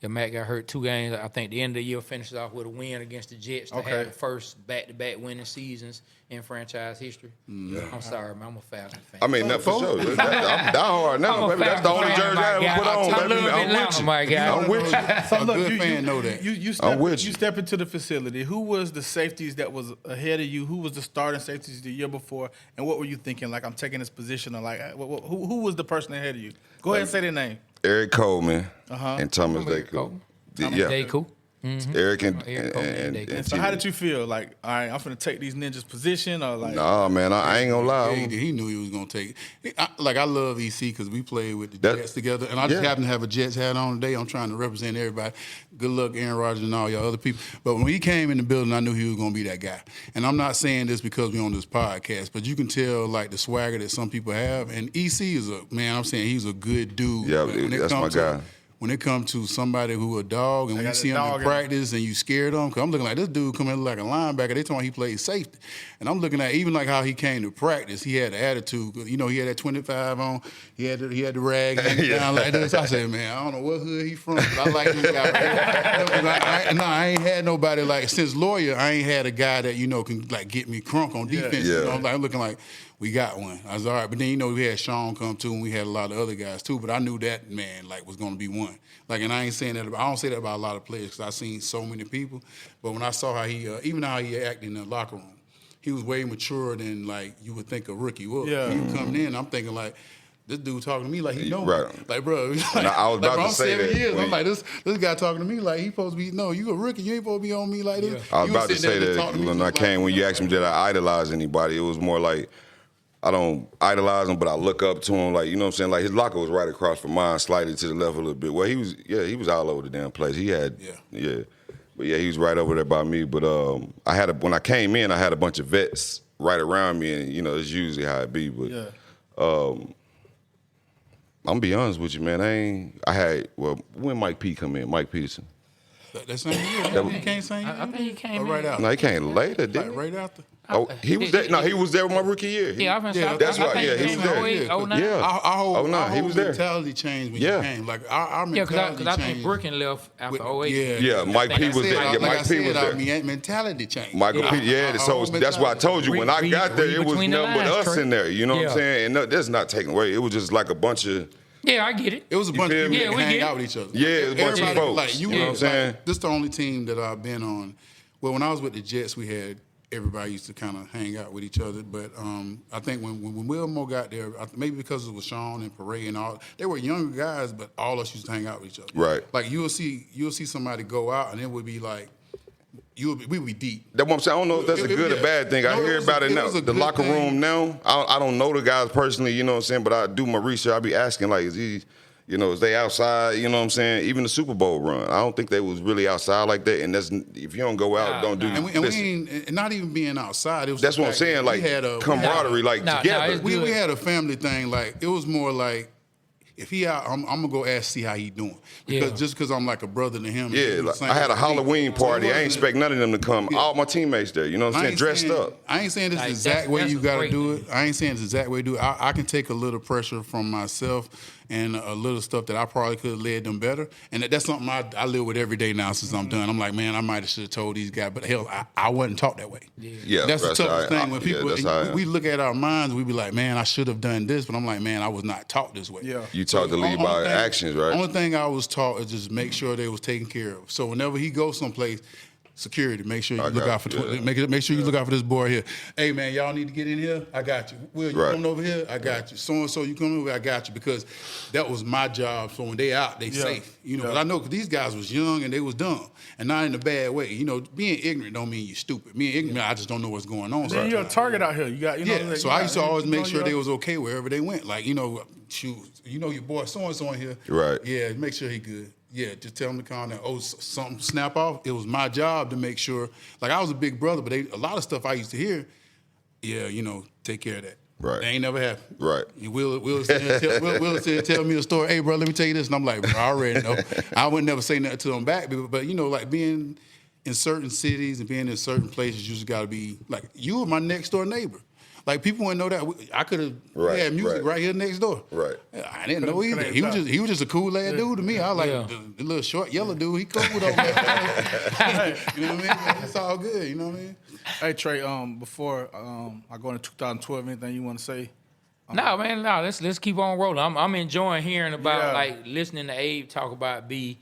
The Mac got hurt 2 games. I think the end of the year finishes off with a win against the Jets to have the first back-to-back winning seasons in franchise history. I'm sorry, man. I'm a Falcons fan. I mean, for sure. I'm down hard now, baby. That's the only jersey I ever put on, baby. I'm with you. My guy. I'm with you. So A look, good fan know that. I'm with you. You step into the facility. Who was the safeties that was ahead of you? Who was the starting safeties the year before? And what were you thinking? Like, I'm taking this position, or like, who was the person ahead of you? Go ahead and say their name. Eric Coleman and Thomas Daco. Yeah. Daco. Eric and So how did you feel? Like, all right, I'm finna take these ninjas position, or like? Nah, man, I ain't gonna lie. He knew he was gonna take it. I love EC because we played with the Jets together, and I just happen to have a Jets hat on today. I'm trying to represent everybody. Good luck, Aaron Rodgers and all y'all other people. But when he came in the building, I knew he was gonna be that guy. And I'm not saying this because we're on this podcast, but you can tell like the swagger that some people have. And EC is I'm saying he's a good dude. Yeah, that's my guy. When it comes to somebody who a dog, and when you see him in practice and you scared him, because I'm looking like this dude coming in like a linebacker. They told me he played safety. And I'm looking at even like how he came to practice, he had the attitude. You know, he had that 25 on, he had the rag down like this. I said, man, I don't know what hood he from, but I like this guy. I ain't had nobody like, since lawyer, I ain't had a guy that, you know, can like get me crunk on defense. Yeah. You know, I'm looking like, we got one. I was all right. But then, you know, we had Sean come too, and we had a lot of other guys too. But I knew that man, like, was going to be one. Like, and I ain't saying that I don't say that about a lot of players because I've seen so many people. But when I saw how he, even how he acted in the locker room, he was way maturer than, like, you would think a rookie would. Yeah. When you coming in, I'm thinking, like, this dude talking to me like he know Right. me. Like, bro, like, I was about bro, to I'm say 7 that. years. I'm like, this guy talking to me like he supposed to be, no, you a rookie. You ain't supposed to be on me like this. I was You about to sitting say there that talking to me when I like, came, when you asked me did I idolize anybody, it was more like I don't idolize him, but I look up to him. Like, you know what I'm saying? Like, his locker was right across from mine, slightly to the left a little bit. Well, he was all over the damn place. He had, But yeah, he was right over there by me. But when I came in, I had a bunch of vets right around me, and, you know, it's usually how it be. But I'm gonna be honest with you, man. When Mike P come in, Mike Peterson. That same year, he came same year? I think he came Or right in. after? No, he came later, didn't he? Right after? Oh, he was there. No, he was there with my rookie year. Yeah, that's right. Yeah, he was there. 08, 09. Yeah. Our whole He was there. mentality changed when you came. Like, our Yeah, mentality because I think changed. Brooklyn left after 08. Yeah, Mike P was there. Yeah, Mike P was there. Mentality changed. Michael P. So that's why I told you when I got there, it was between the nothing but lines, us Trey. in there. You know what Yeah. I'm saying? And that's not taking away. It was just like a bunch of. Yeah, I get it. It was a bunch of feel me? people that Yeah, we hang get out with each other. Yeah, it was a bunch of Everybody, folks. Like, You know what I'm saying? This is the only team that I've been on. Well, when I was with the Jets, we had everybody used to kind of hang out with each other. But I think when Wilmore got there, maybe because it was Sean and Paray and all, they were younger guys, but all of us used to hang out with each other. Right. Like you'll see somebody go out and it would be like, we would be deep. That's what I'm saying. I don't know if that's a good or bad thing. I hear about it now. The locker room now, I don't know the guys personally, you know what I'm saying, but I do my research. I be asking, like, is they outside, you know what I'm saying? Even the Super Bowl run, I don't think they was really outside like that. And that's if you don't go out, don't do. And we ain't, not even being outside. It was That's what I'm saying. Like, camaraderie, together. We had a family thing. Like, it was more like, if he out, I'm gonna go ask see how he doing because just because I'm like a brother to him. Yeah, like, I had a Halloween party. I ain't expect none of them to come. All my teammates there. You know what I'm saying? Dressed up. I ain't saying this is the exact way you got to do it. I ain't saying it's the exact way to do it. I can take a little pressure from myself and a little stuff that I probably could have led them better. And that's something I live with every day now since I'm done. I'm like, man, I might have should have told these guys, but hell, I wasn't taught that way. Yeah, that's the toughest thing when people we look at our minds, we be like, man, I should have done this, but I'm like, man, I was not taught this way. Yeah. You taught to lead by actions, right? Only thing I was taught is just make sure they was taken care of. So whenever he goes someplace, security, make sure you look out for make sure you look out for this boy here. Hey man, y'all need to get in here. I got you. Will you coming over here? I got you. So and so, you coming over? I got you because that was my job. So when they out, they safe. You know, but I know because these guys was young and they was dumb and not in a bad way. You know, being ignorant don't mean you're stupid. Being ignorant, I just don't know what's going on. Then you're a target out here. You got Like, so I used to always make sure they was okay wherever they went. Like shoot, your boy so and so in here. Right. Yeah, make sure he good. Yeah, just tell him to calm down. Oh, something snap off. It was my job to make sure. Like, I was a big brother, but a lot of stuff I used to hear, take care of that. Right. They ain't never happened. Right. Will tell me a story. Hey, bro, let me tell you this. And I'm like, bro, I already know. I would never say nothing to them back. But like being in certain cities and being in certain places, you just got to be, like, you were my next door neighbor. Like people wouldn't know that. I could have had music right here next door. Right. I didn't know either. He was just a cool ass dude to me. I like the little short yellow dude. He cool over there. You know what I mean? It's all good. You know what I mean? Hey Trey, before I go into 2012, anything you want to say? No, man, no. Let's keep on rolling. I'm enjoying hearing about like listening to Abe talk about being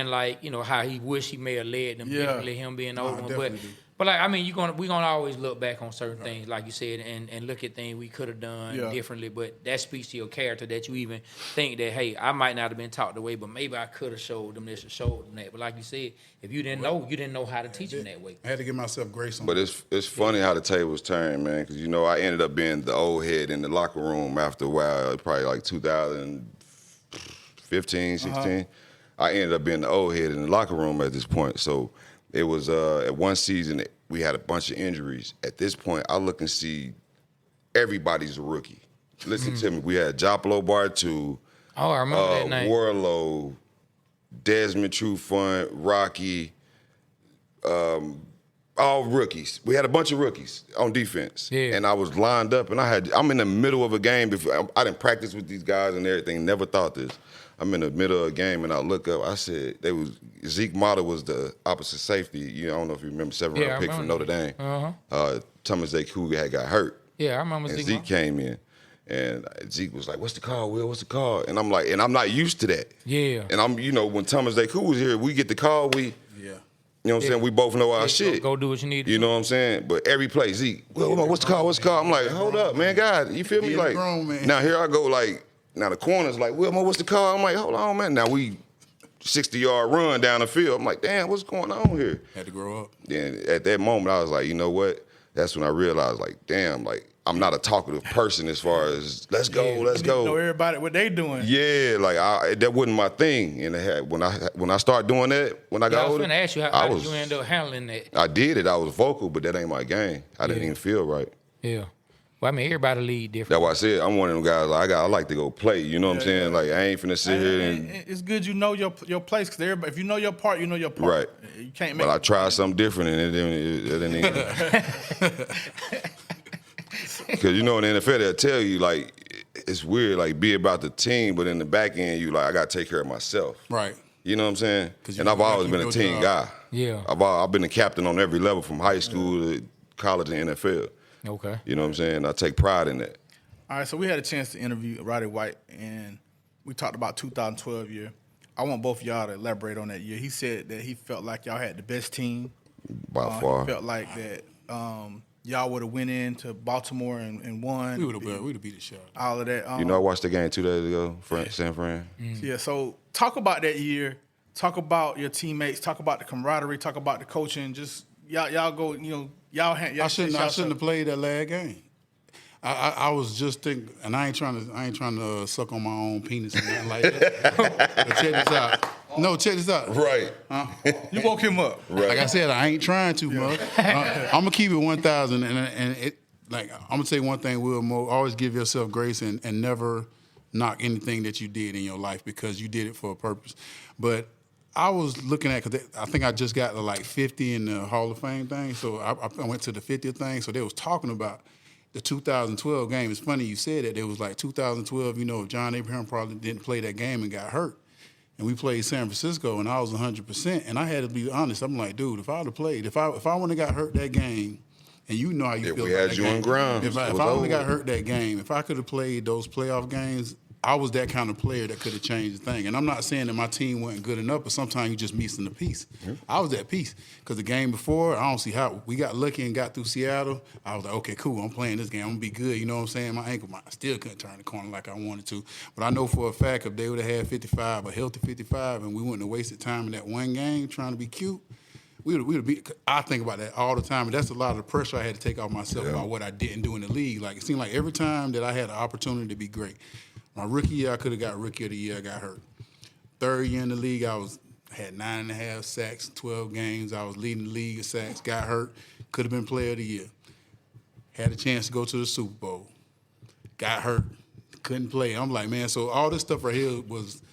like, you know, how he wish he may have led them differently, him being the older one. But like, I mean, we're gonna always look back on certain things, like you said, and look at things we could have done differently. But that speaks to your character, that you even think that, hey, I might not have been taught the way, but maybe I could have showed them this or showed them that. But like you said, if you didn't know, you didn't know how to teach them that way. I had to give myself grace on. But it's funny how the tables turn, man, because you know I ended up being the old head in the locker room after a while, probably like 2015, 16. I ended up being the old head in the locker room at this point. So it was at one season we had a bunch of injuries. At this point, I look and see everybody's a rookie. Listen to me. We had Joplo Bartu, I remember that name. Warlow, Desmond Trufant, Rocky, all rookies. We had a bunch of rookies on defense. Yeah. And I was lined up, and I'm in the middle of a game. Before I didn't practice with these guys and everything, never thought this. I'm in the middle of a game, and I look up. I said, Zeke Mata was the opposite safety. I don't know if you remember, 7th-round pick from Notre Dame. Thomas Zeku got hurt. Yeah, I remember and Zeke. Zeke came in, and Zeke was like, "What's the call, Will? What's the call?" And I'm like, and I'm not used to that. Yeah. And I'm, when Thomas Zeku was here, we get the call. You know what I'm saying? We both know our shit. Go do what you need to do. You know what I'm saying? But every play, Zeke, well, what's the call? What's the call? I'm like, hold up, man, God, you feel me? Like, grown, man. Now here I go, like, now the corner's like, Wilma, what's the call? I'm like, hold on, man. Now we 60-yard run down the field. I'm like, damn, what's going on here? Had to grow up. Then at that moment, I was like, you know what? That's when I realized, like, damn, like, I'm not a talkative person as far as let's go. You know everybody what they doing. Yeah, like that wasn't my thing. And when I started doing that, when I got older, I was going to ask you how did you end up handling that? I did it. I was vocal, but that ain't my game. I didn't even feel right. Yeah. Well, I mean, everybody lead different. That's why I said I'm one of them guys. Like, I like to go play. You know what I'm saying? Like, I ain't finna sit here and it's good you know your place, because everybody, if you know your part, you know your part. Right. You can't make. But I tried something different, and it didn't even. Because in the NFL they'll tell you, like, it's weird, like, be about the team, but in the back end you like, I gotta take care of myself. Right. You know what I'm saying? And I've always been a team guy. Yeah. I've been a captain on every level, from high school to college and NFL. Okay. You know what I'm saying? I take pride in that. All right, so we had a chance to interview Roddy White, and we talked about 2012 year. I want both of y'all to elaborate on that year. He said that he felt like y'all had the best team. By far. He felt like that y'all would have went into Baltimore and won. We would have beat the shot. All of that. I watched the game 2 days ago, San Fran. Yeah, so talk about that year. Talk about your teammates. Talk about the camaraderie. Talk about the coaching. Just y'all go. Y'all I shouldn't have played that last game. I was just thinking, and I ain't trying to suck on my own penis or nothing like that. But check this out. No, check this out. Right. You woke him up. Right. Like I said, I ain't trying to, man. I'm gonna keep it 1,000, and it. Like, I'm gonna say one thing, Will Mo. Always give yourself grace and never knock anything that you did in your life, because you did it for a purpose. But I was looking at, because I think I just got to like 50 in the Hall of Fame thing, so I went to the 50th thing. So they was talking about the 2012 game. It's funny you said that. It was like 2012. John Abraham probably didn't play that game and got hurt, and we played San Francisco, and I was 100%. And I had to be honest. I'm like, dude, if I would have played, if I wouldn't have got hurt that game, and you know how you feel we about had that you game. on ground. If I only got hurt that game, if I could have played those playoff games, I was that kind of player that could have changed the thing. And I'm not saying that my team wasn't good enough, but sometimes you just missing the piece. Mm-hmm. I was that piece, because the game before, I don't see how we got lucky and got through Seattle. I was like, okay, cool, I'm playing this game. I'm going to be good. You know what I'm saying? My ankle, I still couldn't turn the corner like I wanted to. But I know for a fact, if they would have had 55, a healthy 55, and we wouldn't have wasted time in that one game trying to be cute, we would be. I think about that all the time, and that's a lot of the pressure I had to take off myself about what I didn't do in the league. Like, it seemed like every time that I had an opportunity to be great. My rookie year, I could have got Rookie of the Year. I got hurt. Third year in the league, had 9.5 sacks, 12 games. I was leading the league in sacks. Got hurt. Could have been Player of the Year. Had a chance to go to the Super Bowl. Got hurt. Couldn't play. I'm like, man. So all this stuff right here was,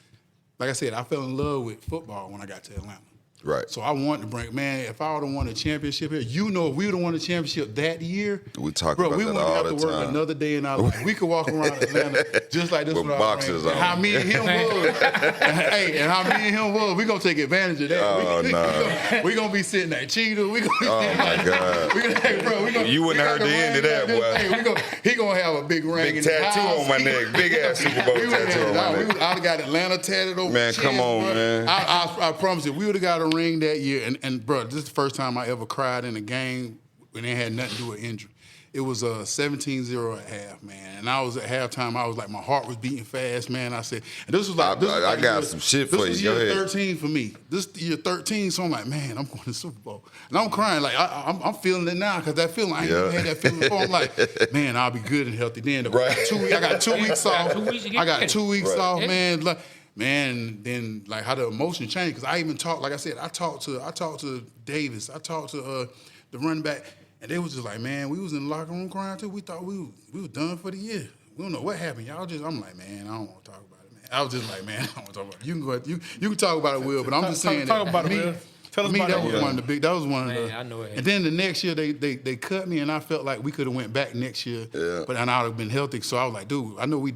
like I said, I fell in love with football when I got to Atlanta. Right. So I wanted to bring, man, if I would have won a championship here, if we would have won a championship that year, We talk bro, about we that wouldn't all have to the work time. another day in our life. We could walk around Atlanta just like this With without boxers rings. on. How me and him was. Hey, and how me and him was, we gonna take advantage of that. Oh, nah. We gonna be sitting at Cheetah. We gonna be Oh, sitting my God. We gonna, hey, bro, we gonna, You wouldn't we heard got the end of that, ring boy. like this. Hey, he gonna have a big ring Big in his tattoo house. on my neck. Big ass Super Bowl We would've tattoo had on it my out. neck. I'd have got Atlanta tatted over Man, my come chest, on, bro. man. I promise you, we would have got a ring that year. And bro, this is the first time I ever cried in a game when it had nothing to do with injury. It was 17-0 at half, man. And I was at halftime. I was like, my heart was beating fast, man. I said, and this was like, I got some shit for this you. was Go year ahead. 13 for me. This year 13, so I'm like, man, I'm going to the Super Bowl. And I'm crying. Like, I'm feeling it now because that feeling, I ain't Yeah. never had that feeling before. I'm like, man, I'll be good and healthy then. Right. I got 2 weeks off. 2 weeks to get I got ready. 2 weeks Right. off, Yeah. man. Like, man, then like how the emotion changed because I even talked, like I said, I talked to Davis, I talked to the running back, and they was just like, man, we was in the locker room crying too. We thought we was done for the year. We don't know what happened. Y'all just, I'm like, man, I don't want to talk about it, man. I was just like, man, I don't want to talk about it. You can go ahead, you can talk about it, Will, but I'm just saying talk that about it, me, Will. Tell us me, about that it, was Will. one of the big. That was one of Man, the. I know it. And then the next year they cut me, and I felt like we could have went back next year. Yeah. But and I'd have been healthy. So I was like, dude, I know we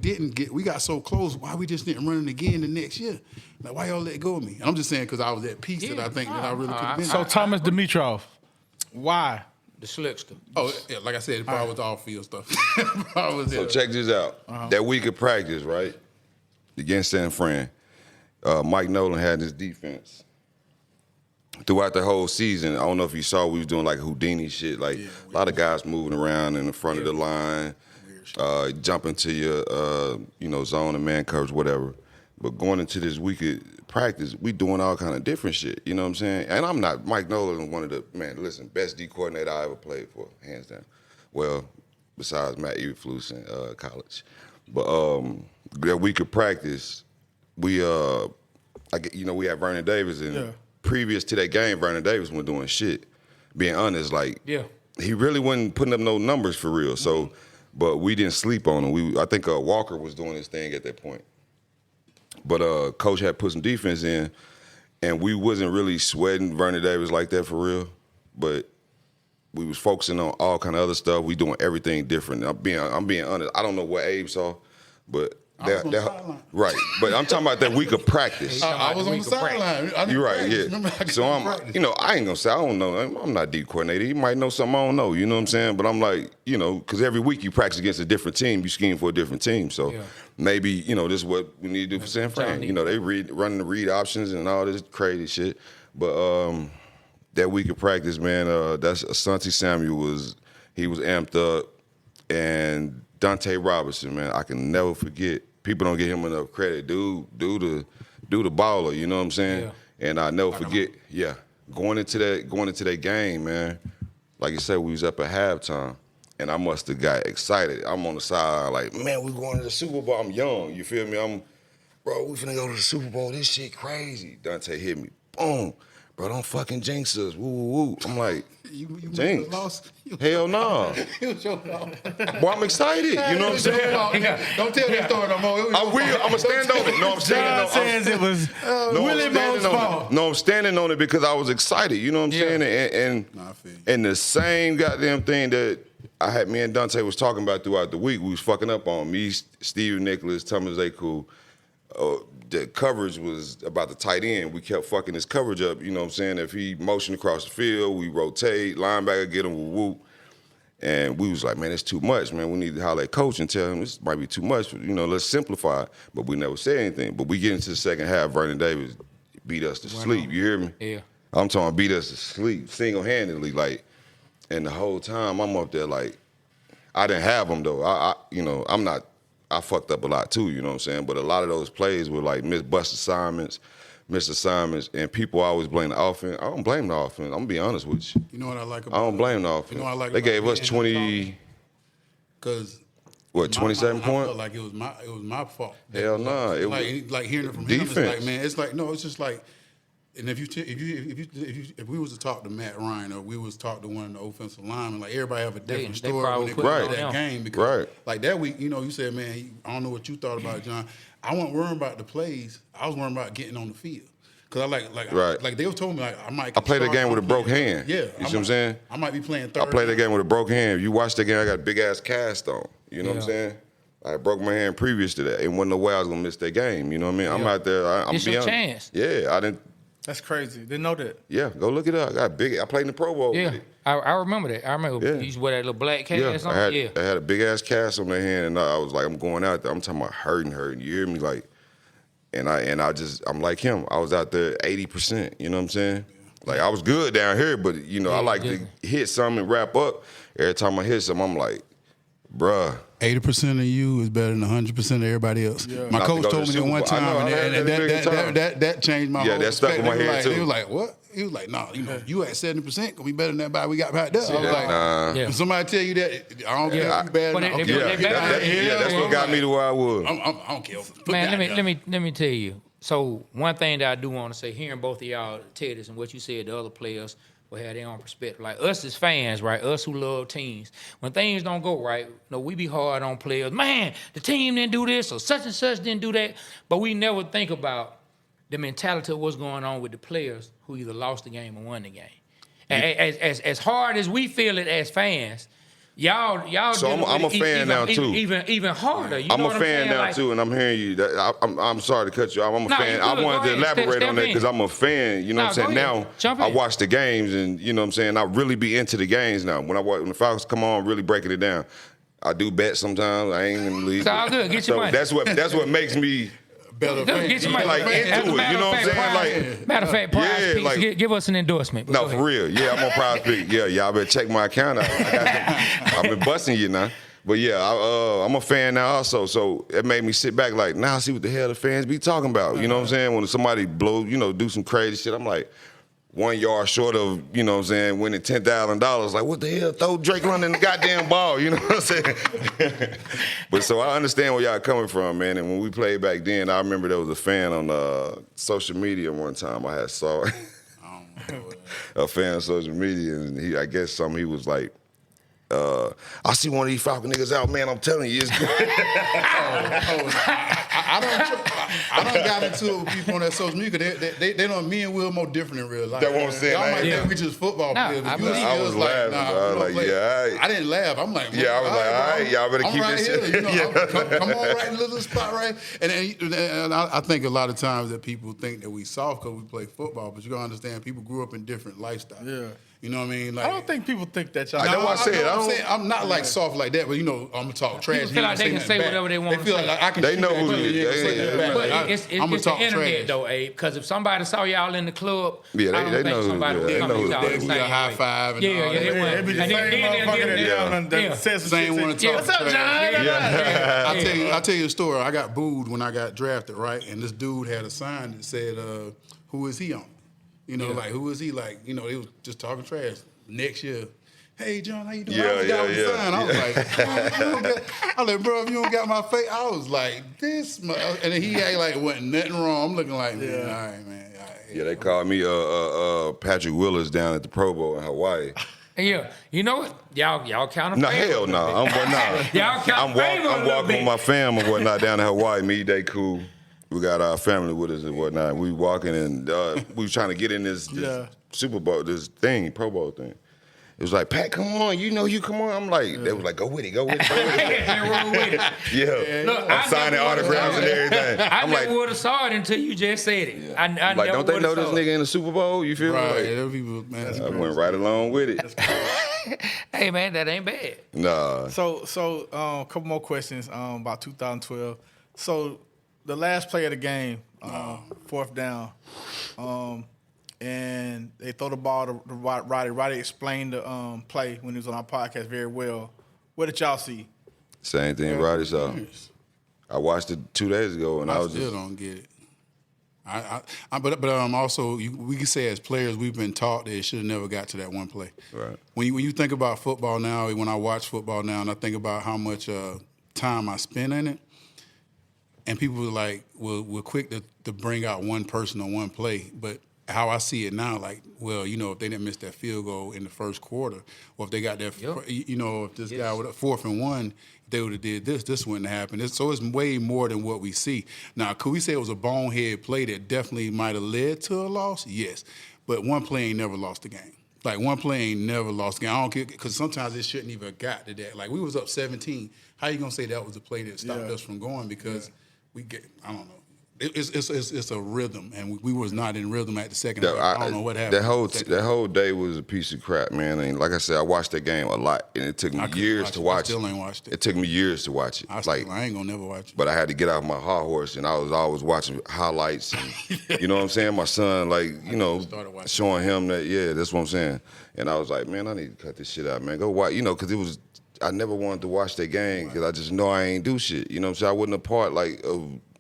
got so close. Why we just didn't run it again the next year? Like, why y'all let go of me? And I'm just saying because I was at peace that Yeah. I think that I really could have been. So Thomas Dimitrov, why? The slickster. Oh, yeah, like I said, it probably was all field stuff. Probably was So it. check this out. That week of practice, right, against San Fran, Mike Nolan had this defense. Throughout the whole season, I don't know if you saw, we was doing like Houdini shit, like a lot of guys moving around in the front of the line, jumping to your, zone and man coverage, whatever. But going into this week of practice, we doing all kind of different shit, you know what I'm saying? And I'm not, Mike Nolan, one of the, best D coordinator I ever played for, hands down. Well, besides Matt Eberflus in college. But that week of practice, we had Vernon Davis, and previous to that game, Vernon Davis wasn't doing shit. Being honest, like, Yeah. he really wasn't putting up no numbers for real. So, but we didn't sleep on him. I think Walker was doing his thing at that point. But coach had put some defense in, and we wasn't really sweating Vernon Davis like that for real. But we was focusing on all kind of other stuff. We doing everything different. I'm being honest. I don't know what Abe saw, but I was on the sideline. right. But I'm talking about that week of practice. I was on the sideline. You're right, yeah. So I ain't gonna say I don't know. I'm not D coordinator. He might know something I don't know. You know what I'm saying? But I'm like, because every week you practice against a different team, you scheme for a different team. So maybe this is what we need to do for San Fran. They running the read options and all this crazy shit. But that week of practice, man, that's Asante Samuel was amped up, and Dante Robinson, man, I can never forget. People don't give him enough credit. Dude the baller, you know what I'm saying? Yeah. And I never forget, going into that game, man, like you said, we was up at halftime, and I must have got excited. I'm on the sideline like, man, we going to the Super Bowl. I'm young, you feel me? Bro, we finna go to the Super Bowl. This shit crazy. Dante hit me. Boom. Bro, don't fucking jinx us. Woo, woo, woo. I'm like, You jinx. lost. Hell no. It was your fault. Boy, I'm excited. You know what I'm saying? Don't tell that story no more. I will. I'm gonna stand on it. No, I'm standing on it. it was I'm standing on it. No, I'm standing on it because I was excited. You know what I'm saying? I feel you. And the same goddamn thing that me and Dante was talking about throughout the week, we was fucking up on. Me, Steve Nicholas, Thomas Akou. The coverage was about the tight end. We kept fucking his coverage up. You know what I'm saying? If he motioned across the field, we rotate, linebacker, get him, whoop. And we was like, man, it's too much, man. We need to holler at coach and tell him this might be too much. Let's simplify it. But we never said anything. But we get into the second half, Vernon Davis beat us to sleep. You hear me? Yeah. I'm talking beat us to sleep, single-handedly. Like, and the whole time I'm up there like, I didn't have him though. I fucked up a lot too, you know what I'm saying? But a lot of those plays were like missed assignments, and people always blame the offense. I don't blame the offense. I'm gonna be honest with you. You know what I like about I don't blame the offense. You know what I like they about gave us being 20, because 27 I points? felt like it was my fault. Hell nah. It Like hearing it from defense. him, it's like, man, it's like, no, it's just like, and if we was to talk to Matt Ryan or we was to talk to one of the offensive linemen, like everybody have a different they story probably when they put go it to on that them. game because Right. like that week, you said, man, I don't know what you thought about it, John. I wasn't worrying about the plays. I was worrying about getting on the field. Cause I like Right. they told me like I might. I played that game with a broke hand. Yeah, You see what I'm saying? I might be playing third. I played that game with a broke hand. If you watch that game, I got a big ass cast on. You know what I'm Yeah. saying? I broke my hand previous to that. It wasn't no way I was gonna miss that game. You know what I mean? I'm out there. I'm It's your beyond. chance. Yeah, I didn't. That's crazy. Didn't know that. Yeah, go look it up. I got big. I played in the Pro Bowl. Yeah, with it. I remember that. I remember Yeah. you used to wear that little black cast Yeah, or something. I had a big ass cast on my hand, and I was like, I'm going out there. I'm talking about hurting. You hear me? Like, and I'm like him. I was out there 80%. You know what I'm saying? Like I was good down here, but you know, I like to hit something and wrap up. Every time I hit something, I'm like, bruh. 80% of you is better than 100% of everybody else. Yeah. My Not to coach go to told me the that one Super Bowl. I time, know, I and heard that a million times. that changed my whole that stuck in my perspective. head, too. He was like, what? He was like, no, you at 70% gonna be better than everybody we got back there. I was like, Nah. Yeah. if somebody tell you that, I don't care if you bad. But I don't they- care. they- That's what got me to where I was. I don't care. Put Man, that down. let me tell you. So one thing that I do want to say, hearing both of y'all tell this and what you said, the other players will have their own perspective. Like us as fans, right? Us who love teams. When things don't go right, we be hard on players. Man, the team didn't do this or such and such didn't do that. But we never think about the mentality of what's going on with the players who either lost the game or won the game. As hard as we feel it as fans, y'all. So I'm a fan now too. Even harder. You I'm know a what fan saying? now Like, too, and I'm hearing you. I'm sorry to cut you off. I'm a No, fan. you I good. wanted Go to ahead. elaborate Step on that in. because I'm a fan. You know what I'm saying? go ahead. Now Jump I in. watch the games, and you know what I'm saying. I really be into the games now. When the Falcons come on, really breaking it down. I do bet sometimes. I ain't in the league. It's all good. Get your money. That's what makes me better fan. Get your money. like As a into it. matter You know of what I'm fact, saying? Prize- matter of fact, Prize yeah, Picks, like- give us an endorsement. No, Go for ahead. real. Yeah, I'm on Prize Pick. Yeah, y'all better check my account out. I've been busting you now. But yeah, I'm a fan now also. So it made me sit back like, now I see what the hell the fans be talking about. You know what I'm saying? When somebody do some crazy shit, I'm like, 1 yard short of, you know what I'm saying, winning $10,000. Like, what the hell? Throw Drake running the goddamn ball. You know what I'm saying? But so I understand where y'all coming from, man. And when we played back then, I remember there was a fan on social media one time. I had saw a fan on social media, and I guess he was like, I see one of these Falcon niggas out, man. I'm telling you, it's good. I don't got into it with people on that social media because they don't. Me and Will more different in real life. That's what I'm saying. Y'all might Yeah. think we just football Nah, players. I But you believe- see I us was like, laughing. nah, I we was don't like, play. yeah, all right. I didn't laugh. I'm like, Yeah, I was like, all right, y'all better I'm keep right this here. shit. You know, Yeah. come on, right in the little spot, right? And I think a lot of times that people think that we soft because we play football, but you gotta understand people grew up in different lifestyles. Yeah. You know what I mean? Like, I don't think people think that y'all. That's what I said. I'm saying I'm not like soft like that, but you know, I'm gonna talk trash. People feel like they can say whatever they want They feel to say. like I can. They shoot know at who you, you- you ain't gonna say yeah, that back. But Like, it's I'ma the talk internet trash. though, Abe. Because if somebody saw y'all in the club, Yeah, I don't they think know who- somebody yeah, would they come know at who y'all they the is. same We got way. high five and Yeah, all yeah, that. they It'd would. be the And same then motherfucker that yeah. says some Same shit. one to Yeah, talk what's up, trash. John? Yeah. I'll tell you a story. I got booed when I got drafted, right? And this dude had a sign that said, who is he on? You know, like, who is he? Like, you know, they was just talking trash. Next year, hey, John, how you doing? I was the guy with the sign. I was like, I was like, bro, if you don't got my face, I was like, and then he act like it wasn't nothing wrong. I'm looking like, man, all right, man. All right. Yeah, they called me Patrick Willis down at the Pro Bowl in Hawaii. Yeah, you know what? Y'all count of No, favor hell a no. little bit. Y'all count favor a I'm little walking bit. with my fam and whatnot down in Hawaii. Me, they cool. We got our family with us and whatnot. We walking and we was trying to get in this Super Bowl, this thing, Pro Bowl thing. It was like, Pat, come on, you know you come on. I'm like, they was like, go with it, go with it, go with it. Can't roll with it. Yeah, Look, I I'm signing never would've autographs saw and it. everything. I I'm never like, would have saw it until you just said it. I like, never don't they know would've this saw it. nigga in the Super Bowl? You feel Right, me? those people, man. I went right along with it. Hey man, that ain't bad. Nah. So, a couple more questions about 2012. So, the last play of the game, fourth down, and they throw the ball to Roddy. Roddy explained the play when he was on our podcast very well. What did y'all see? Same thing Roddy saw. I watched it 2 days ago and I I was still just, don't get it. But also we can say as players we've been taught that it should have never got to that one play. Right. When you think about football now, when I watch football now, and I think about how much time I spend in it, and people like we're quick to bring out one person on one play, but how I see it now, like, well, you know, if they didn't miss that field goal in the first quarter, or if they got that, you know, if this guy with a 4th and 1, if they would have did this wouldn't happen. So it's way more than what we see. Now, could we say it was a bonehead play that definitely might have led to a loss? Yes. But one play ain't never lost the game. Like, one play ain't never lost the game. I don't care, because sometimes it shouldn't even have got to that. Like, we was up 17. How you going to say that was a play that stopped us from going? Because we get, I don't know. It's a rhythm, and we was not in rhythm at the second half. I don't know what happened. That whole day was a piece of crap, man. And like I said, I watched that game a lot, and it took me years to watch it. I still ain't watched it. It took me years to watch it. I ain't gonna never watch it. But I had to get off my high horse, and I was always watching highlights. And, you know what I'm saying? My son, like, you know, showing him that, yeah, that's what I'm saying. And I was like, man, I need to cut this shit out, man. Go watch, you know, because it was. I never wanted to watch that game because I just know I ain't do shit. You know what I'm saying? I wasn't a part, like,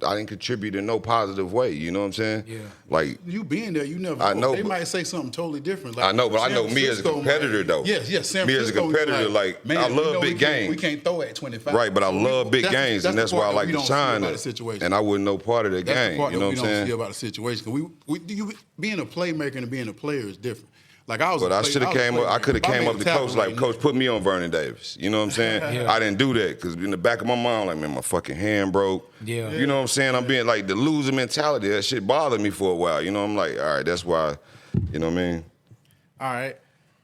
I didn't contribute in no positive way. You know what I'm saying? Yeah. Like, you being there, you never. I know. They might say something totally different. Like, I know, but I know me as a competitor, though. Yes. San me as a competitor, like man, I love big games. We can't throw at 25. Right, but I love big games, and that's why I like to shine. And I wasn't no part of the game. You know what I'm saying? We don't see about the situation. You being a playmaker and being a player is different. Like I could have came up to coach, like, coach, put me on Vernon Davis. You know what I'm saying? Yeah. I didn't do that because in the back of my mind, like, man, my fucking hand broke. Yeah. You know what I'm saying? I'm being like the loser mentality. That shit bothered me for a while. You know, I'm like, all right, that's why, you know what I mean? All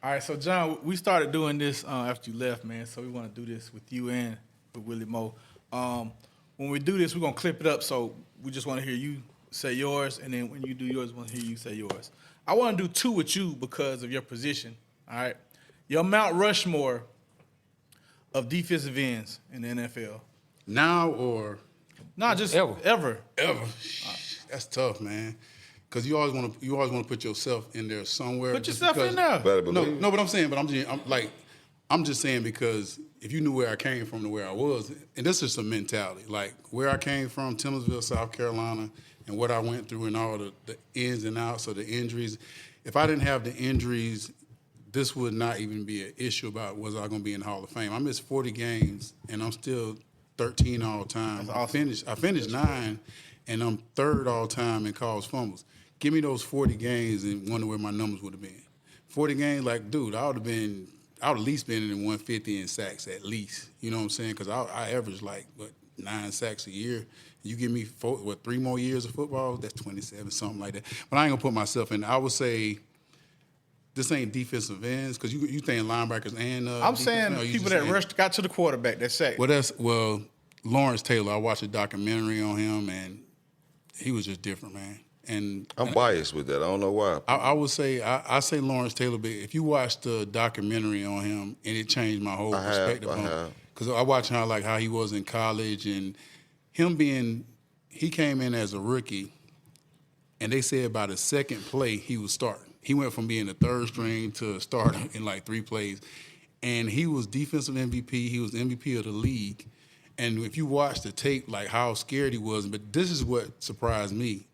right. So John, we started doing this after you left, man. So we want to do this with you and with Willie Mo. When we do this, we're gonna clip it up. So we just want to hear you say yours, and then when you do yours, we want to hear you say yours. I want to do 2 with you because of your position, all right? Your Mount Rushmore of defensive ends in the NFL. Now or? Nah, just ever. That's tough, man. Because you always want to put yourself in there somewhere. Put yourself in there. No, but I'm saying, I'm just saying because if you knew where I came from to where I was, and this is some mentality, like where I came from, Timorsville, South Carolina, and what I went through and all the ins and outs of the injuries. If I didn't have the injuries, this would not even be an issue about was I going to be in the Hall of Fame. I missed 40 games, and I'm still 13 all time. Awesome. I finished 9, and I'm 3rd all time in caused fumbles. Give me those 40 games and wonder where my numbers would have been. 40 games, like, dude, I would at least been in 150 in sacks at least. You know what I'm saying? Because I averaged like, 9 sacks a year. You give me 3 more years of football, that's 27, something like that. But I ain't gonna put myself in. I would say this ain't defensive ends because you saying linebackers and. I'm saying people that got to the quarterback that sacked. Well, Lawrence Taylor. I watched a documentary on him and he was just different, man. And I'm biased with that. I don't know why. I would say I say Lawrence Taylor, but if you watch the documentary on him, and it changed my whole perspective on him. Because I watched how he was in college and him he came in as a rookie, and they said by the second play he was starting. He went from being a 3rd string to a starter in like 3 plays, and he was defensive MVP. He was MVP of the league, and if you watch the tape, like how scared he was. But this is what surprised me,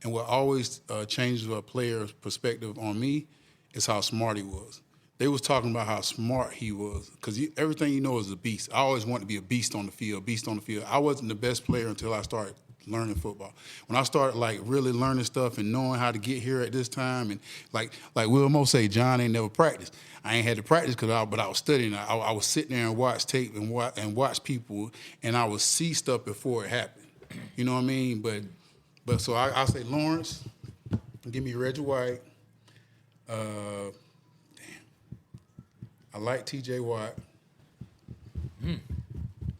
and what always changes a player's perspective on me is how smart he was. They was talking about how smart he was because everything you know is a beast. I always wanted to be a beast on the field. I wasn't the best player until I started learning football. When I started like really learning stuff and knowing how to get here at this time, and like Will Mo say, John ain't never practiced. I ain't had to practice but I was studying. I was sitting there and watch tape and watch people, and I would see stuff before it happened. You know what I mean? But so I say Lawrence, give me Reggie White. I like T.J. Watt.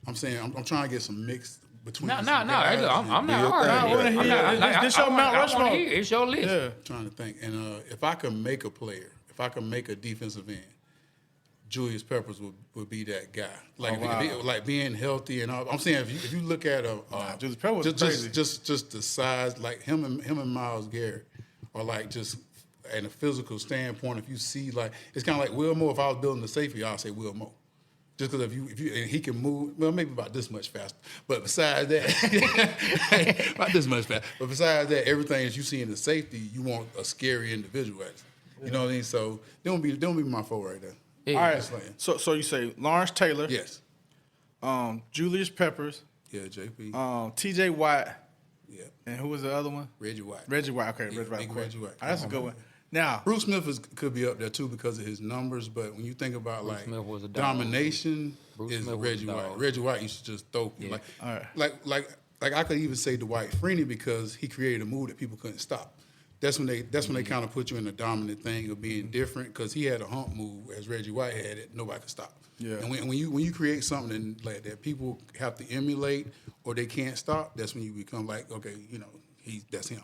I'm saying I'm trying to get some mix between. No. I'm not hard. I want to hear this. Your Mount Rushmore. It's your list. Yeah. Trying to think, and if I could make a player, if I could make a defensive end, Julius Peppers would be that guy. Like being healthy and all. I'm saying if you look at Julius Peppers was crazy. Just the size, like him and Myles Garrett are like just. In a physical standpoint, if you see like it's kind of like Will Mo. If I was building the safety, I'll say Will Mo, just because if you and he can move well, maybe about this much faster. But besides that, about this much faster. But besides that, everything that you see in the safety, you want a scary individual at it. You know what I mean? So don't be my foe right there. Yeah. All right. So you say Lawrence Taylor? Yes. Julius Peppers. Yeah, JP. T.J. Watt. Yeah. And who was the other one? Reggie White. Reggie White. Okay, Reggie White. Big Okay. Reggie White. That's a good one. Now, Bruce Smith could be up there too because of his numbers, but when you think about like Smith was a dog. domination, Bruce is Smith was a Reggie White. dog. Reggie White used to just throw Yeah. All right. like I could even say Dwight Freeney because he created a move that people couldn't stop. That's when they kind of put you in the dominant thing of being different because he had a hump move as Reggie White had it, nobody could stop. Yeah. And when you create something like that people have to emulate or they can't stop, that's when you become like, okay, that's him.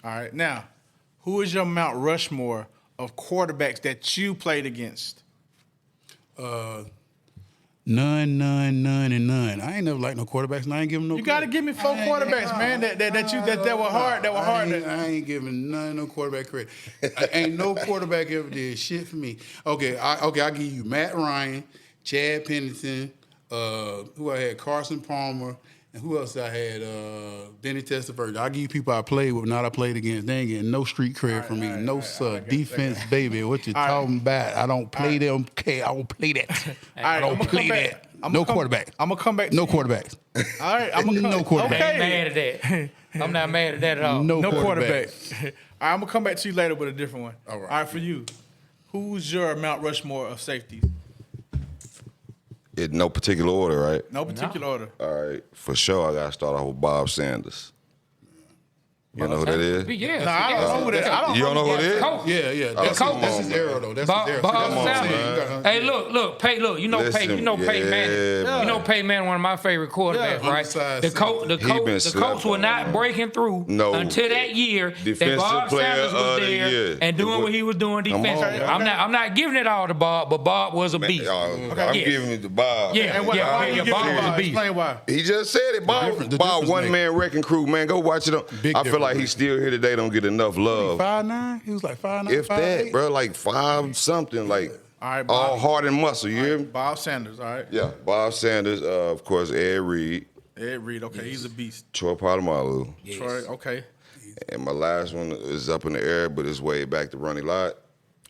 all right. Now, who is your Mount Rushmore of quarterbacks that you played against? None, and none. I ain't never liked no quarterbacks, and I ain't giving no. You got to give me 4 quarterbacks, man. That were hard. That were hard. I ain't giving none no quarterback credit. Ain't no quarterback ever did shit for me. Okay, I'll give you Matt Ryan, Chad Pennington, who I had, Carson Palmer, and who else I had? Benny Testaverde. I'll give you people I played with, not I played against. They ain't getting no street cred from me. No, sir. Defense, baby. What you talking about? I don't play them. Okay, I don't play that. I don't play that. No quarterback. I'm going to come back to No you. quarterbacks. All right. I'm No quarterback. I ain't mad at that. I'm not mad at that at all. No quarterback. quarterback. All right, I'm going to come back to you later with a different one. All right. All right, for you. Who's your Mount Rushmore of safeties? In no particular order, right? No particular order. All right. For sure, I got to start off with Bob Sanders. You know who that is? Yeah. No, I don't know who that is. I don't You don't know who it is? Coach. Yeah. That's Coach. his arrow, though. That's Bob, his arrow. Bob Come on, Sanders. man. Hey, look, Peyton. You know Listen, Peyton. You know Peyton Manning. yeah, You know Peyton Manning, one of my favorite quarterbacks, Yeah, right? undersized The coach, been the slept coach were on, not man. breaking through No. until that year that Defensive Bob player Sanders was of the there year. and doing what he was doing defensively. man. I'm not giving it all to Bob, but Bob was a beast. I'm Yes. giving it to Bob. Yeah, And why you yeah, give Bob me was a why? beast. Explain why. He just said it. Bob the difference one maker. man wrecking crew, man. Go watch it. Big I feel like difference he's still here today. Don't get enough love. 5'9"? He was like 5'9", If 5'8". that, bro, like 5 something, like All right, all Bob. heart and muscle. You hear me? Bob Sanders, all right. Yeah. Bob Sanders, of course, Ed Reed, Ed Reed, okay, he's a beast. Troy Polamalu, Troy, okay. and my last one is up in the air, but it's way back to Ronnie Lott.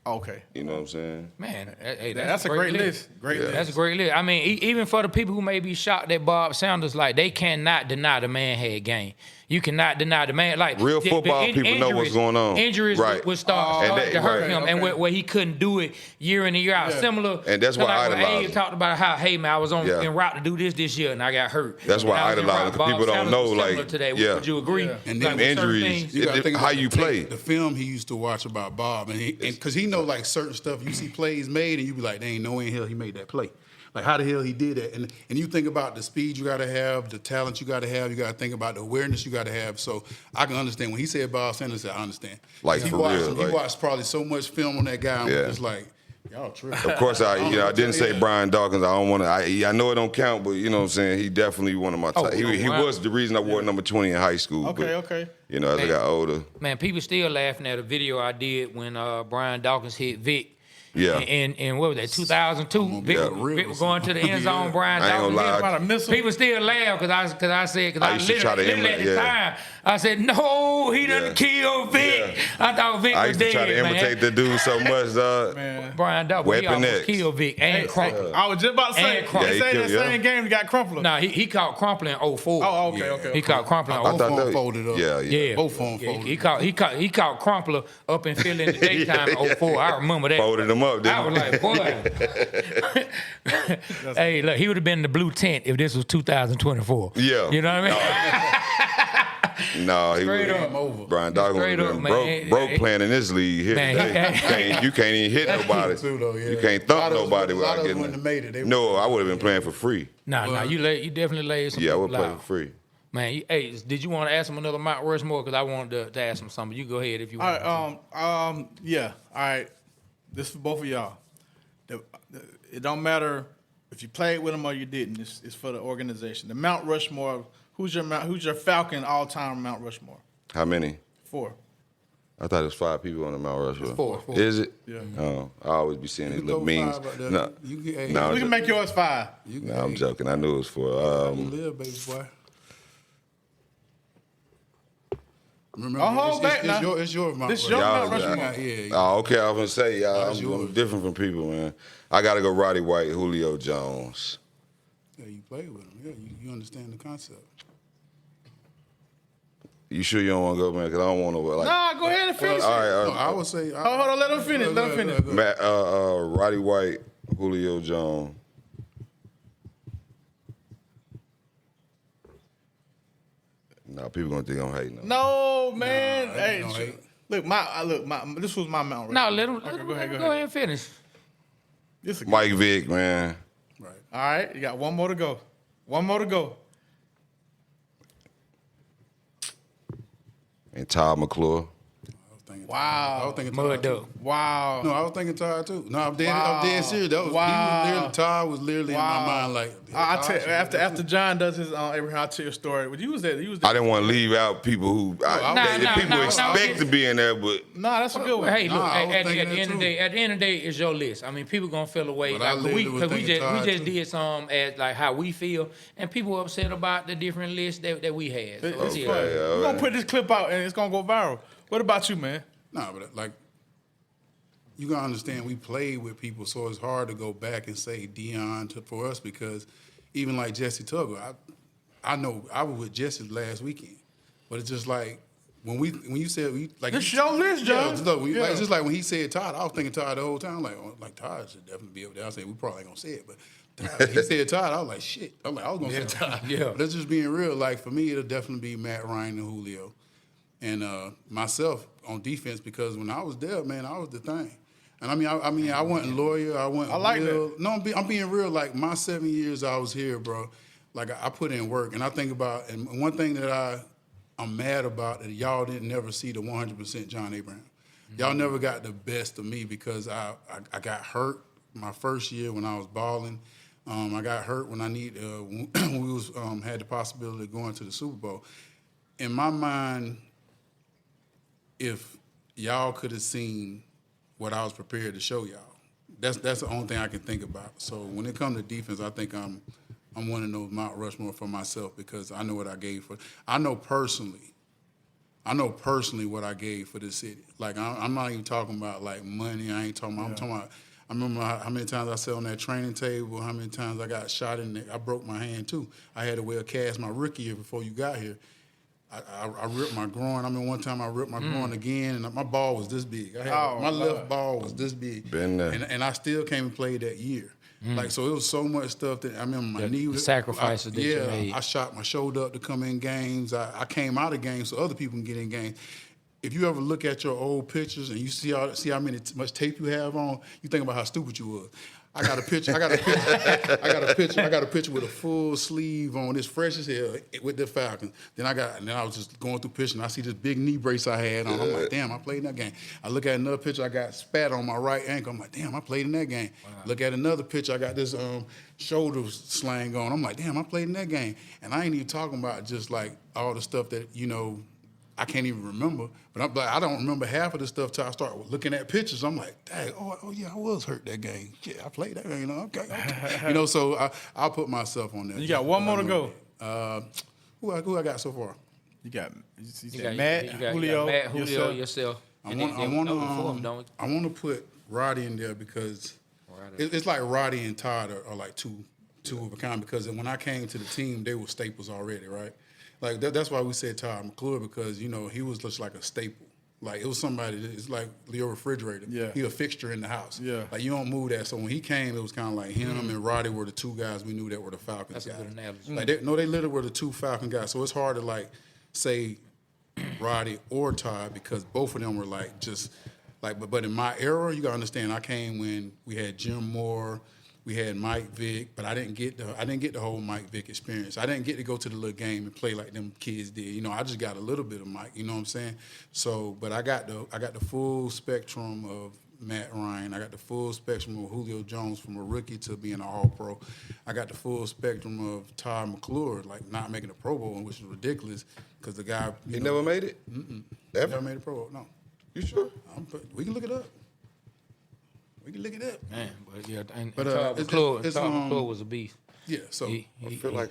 Okay. You know what I'm saying? Man, hey, That's a great list. Great list. That's a great list. I mean, even for the people who may be shocked at Bob Sanders, like they cannot deny the man had game. You cannot deny the man. Like Real football people know what's going on. Injuries Right. would start And they- to hurt right. him, and where he couldn't do it year in and year out. Yeah. Similar, And that's why I like when idolize Abe him. talked about how, hey man, I was on Yeah. en route to do this year, and I got hurt. That's why And I was en idolize route. him, 'cause Bob people don't Sanders know, was similar like, today. yeah. Would you agree? And Like, them with certain injuries. things- You gotta think How about you the play. The film he used to watch about Bob, and because he know like certain stuff. You see plays made, and you be like, "There ain't no way in hell he made that play." Like how the hell he did that? And you think about the speed you got to have, the talent you got to have. You got to think about the awareness you got to have. So I can understand when he said Bob Sanders. I understand. Like, he for watched, real, He like- watched probably so much film on that guy. And Yeah. was just like, y'all tripping. Of course, I didn't say Yeah. Brian Dawkins. I don't want to. I know it don't count, but you know what I'm saying. He definitely one of my top. He wow. was the reason I wore number 20 in high school. Okay, but, okay. You know, as I got older, Man, people still laughing at a video I did when Brian Dawkins hit Vic. Yeah. And what was that, 2002? Vic, Yeah. Vic was going to the end zone. Yeah. Brian I ain't Dawkins gonna hit lie. him. About a missile. People still laugh because I I used to try to literally at the imitate, time, I said, no, he done Yeah. killed Vic. I thought Vic I was used to dead, try to man. imitate the dude so much, dog. Man. Brian Dawkins, he Weapon almost X. killed Vic and Crumpler. I was just about to say, And Crumpler. they Yeah, say he that killed- same game he got Crumpler. No, he caught Crumpler in 04. Oh, okay. He caught Crumpler in Both 04. of that- them folded up. Yeah. Yeah, Both of them Yeah, folded. he caught Crumpler up in Philly in the daytime in 04. I remember that. Folded him up, didn't I was like, boy. Hey, look, he would have been in the blue tent if this was 2024. Yeah. You know what I mean? No, he Straight was. up. Over. Brian Dawkins Straight would up, have man. been broke playing in this league here Man, today. You can't even hit nobody. Too, though, yeah. You can't A thump lot of us nobody would- a lot without of us getting wouldn't have made it. They No, I would have been playing for free. Nah, you definitely laid some Yeah, I people would play out. for free. Man, hey, did you want to ask him another Mount Rushmore? Because I wanted to ask him something. You go ahead if you want. All right, yeah. All right. This for both of y'all. It don't matter if you played with them or you didn't. It's for the organization. The Mount Rushmore. Who's your Falcon all-time Mount Rushmore? How many? 4. I thought it was 5 people on the Mount Rushmore. Four. Is it? Yeah. Oh, I always be seeing these You little go memes. 5 out there. No, You can- hey, no, We can make yours 5. I'm joking. I knew it was 4. You live, baby boy. Remember, hold back now. It's your Mount This your Rushmore. Mount Rushmore. Yeah. Oh, okay. I was gonna say, That's I'm yours. different from people, man. I gotta go Roddy White, Julio Jones. Yeah, you play with them. Yeah, you understand the concept. You sure you don't want to go, man? Because I don't want to like. Nah, go ahead and finish it. All right, No, I would say. Hold on, let him finish. Let him finish. Matt, Roddy White, Julio Jones. Nah, people gonna think I'm hating. No, man. Nah, Hey, no hate. look, this was my Mount. No, Right let him. Okay, Go go ahead. ahead and finish. This a good- Mike Vick, man. Right. All right, you got one more to go. One more to go. And Todd McClure. Wow. I was thinking Mud Todd, too. Dog. Wow. No, I was thinking Todd too. No, I'm dead. Wow. I'm dead serious. That was, Wow. he was literally, Todd was literally in my mind like. I Todd tell should after do John does his Abraham, I'll tell your story. But you was there. I didn't want to leave out people who people expect to be in there, but Nah, that's a good one. Hey, look. Nah, I At was the thinking end of that the day, at the end of the day, it's your list. I mean, people gonna feel away But I like literally was because we thinking Todd, just too. did some as like how we feel, and people were upset about the different lists that we had. So, It's yeah. fun. We're gonna put this clip out and it's gonna go viral. What about you, man? Nah, but like, you gotta understand, we played with people, so it's hard to go back and say Dion for us because even like Jesse Tuggle, I know I was with Jesse last weekend, but it's just like when you said we like This your list, John. Yeah, look, Yeah. it's just like when he said Todd, I was thinking Todd the whole time, like Todd should definitely be up there. I said we probably ain't gonna say it, but Todd, he said Todd, I was like shit. I was gonna say Todd. Yeah. But that's just being real. Like for me, it'll definitely be Matt Ryan and Julio. And myself on defense because when I was there, man, I was the thing. And I mean, I wasn't lawyer. I wasn't. I like real. that. No, I'm being real. Like my 7 years I was here, bro. Like I put in work, and I think about. And one thing that I'm mad about that y'all didn't never see the 100% John Abraham. Y'all never got the best of me because I got hurt my first year when I was balling. I got hurt when when we was had the possibility of going to the Super Bowl. In my mind, if y'all could have seen what I was prepared to show y'all, that's the only thing I can think about. So when it comes to defense, I think I'm one of those Mount Rushmore for myself because I know what I gave for. I know personally what I gave for this city. Like I'm not even talking about like money. I ain't talking about. I'm talking about. I remember how many times I sat on that training table. How many times I got shot in the. I broke my hand too. I had to wear a cast my rookie year before you got here. I ripped my groin. I mean, one time I ripped my groin again, and my ball was this big. My left ball was this big. Been there. And I still came and played that year. Like, so it was so much stuff that I remember my knee was. The sacrifices that you made. I shot my shoulder up to come in games. I came out of games so other people can get in games. If you ever look at your old pictures and you see how much tape you have on, you think about how stupid you was. I got a picture with a full sleeve on, this fresh as hell with the Falcons. Then I was just going through pictures and I see this big knee brace I had on. I'm like, damn, I played in that game. I look at another picture, I got spat on my right ankle. I'm like, damn, I played in that game. Wow. Look at another picture, I got this shoulder slang on. I'm like, damn, I played in that game. And I ain't even talking about just like all the stuff that, I can't even remember, but I don't remember half of the stuff till I start looking at pictures. I'm like, dang, oh yeah, I was hurt that game. Yeah, I played that game. Okay. So I'll put myself on there. You got one more to go. Who I got so far? You got Matt, Julio, Matt, Julio, yourself. I want to put Roddy in there because it's like Roddy and Todd are like two of a kind because when I came to the team, they were staples already, right? Like that's why we said Todd McClure because he was just like a staple. Like it was somebody. It's like your refrigerator. Yeah, he a fixture in the house. Yeah, like you don't move that. So when he came, it was kind of like him and Roddy were the two guys we knew that were the Falcons guys. That's a good analogy. Like they literally were the two Falcon guys. So it's hard to like say Roddy or Todd because both of them were like just like. But in my era, you gotta understand. I came when we had Jim Moore. We had Mike Vick, but I didn't get the whole Mike Vick experience. I didn't get to go to the little game and play like them kids did. I just got a little bit of Mike. You know what I'm saying? So, but I got the full spectrum of Matt Ryan. I got the full spectrum of Julio Jones from a rookie to being an All-Pro. I got the full spectrum of Todd McClure, like not making a Pro Bowl, which is ridiculous because the guy. He never made it. Ever? Never made a Pro Bowl. No. You sure? We can look it up. We can look it up. Man, but yeah, Todd McClure was a beast. Yeah, so I feel like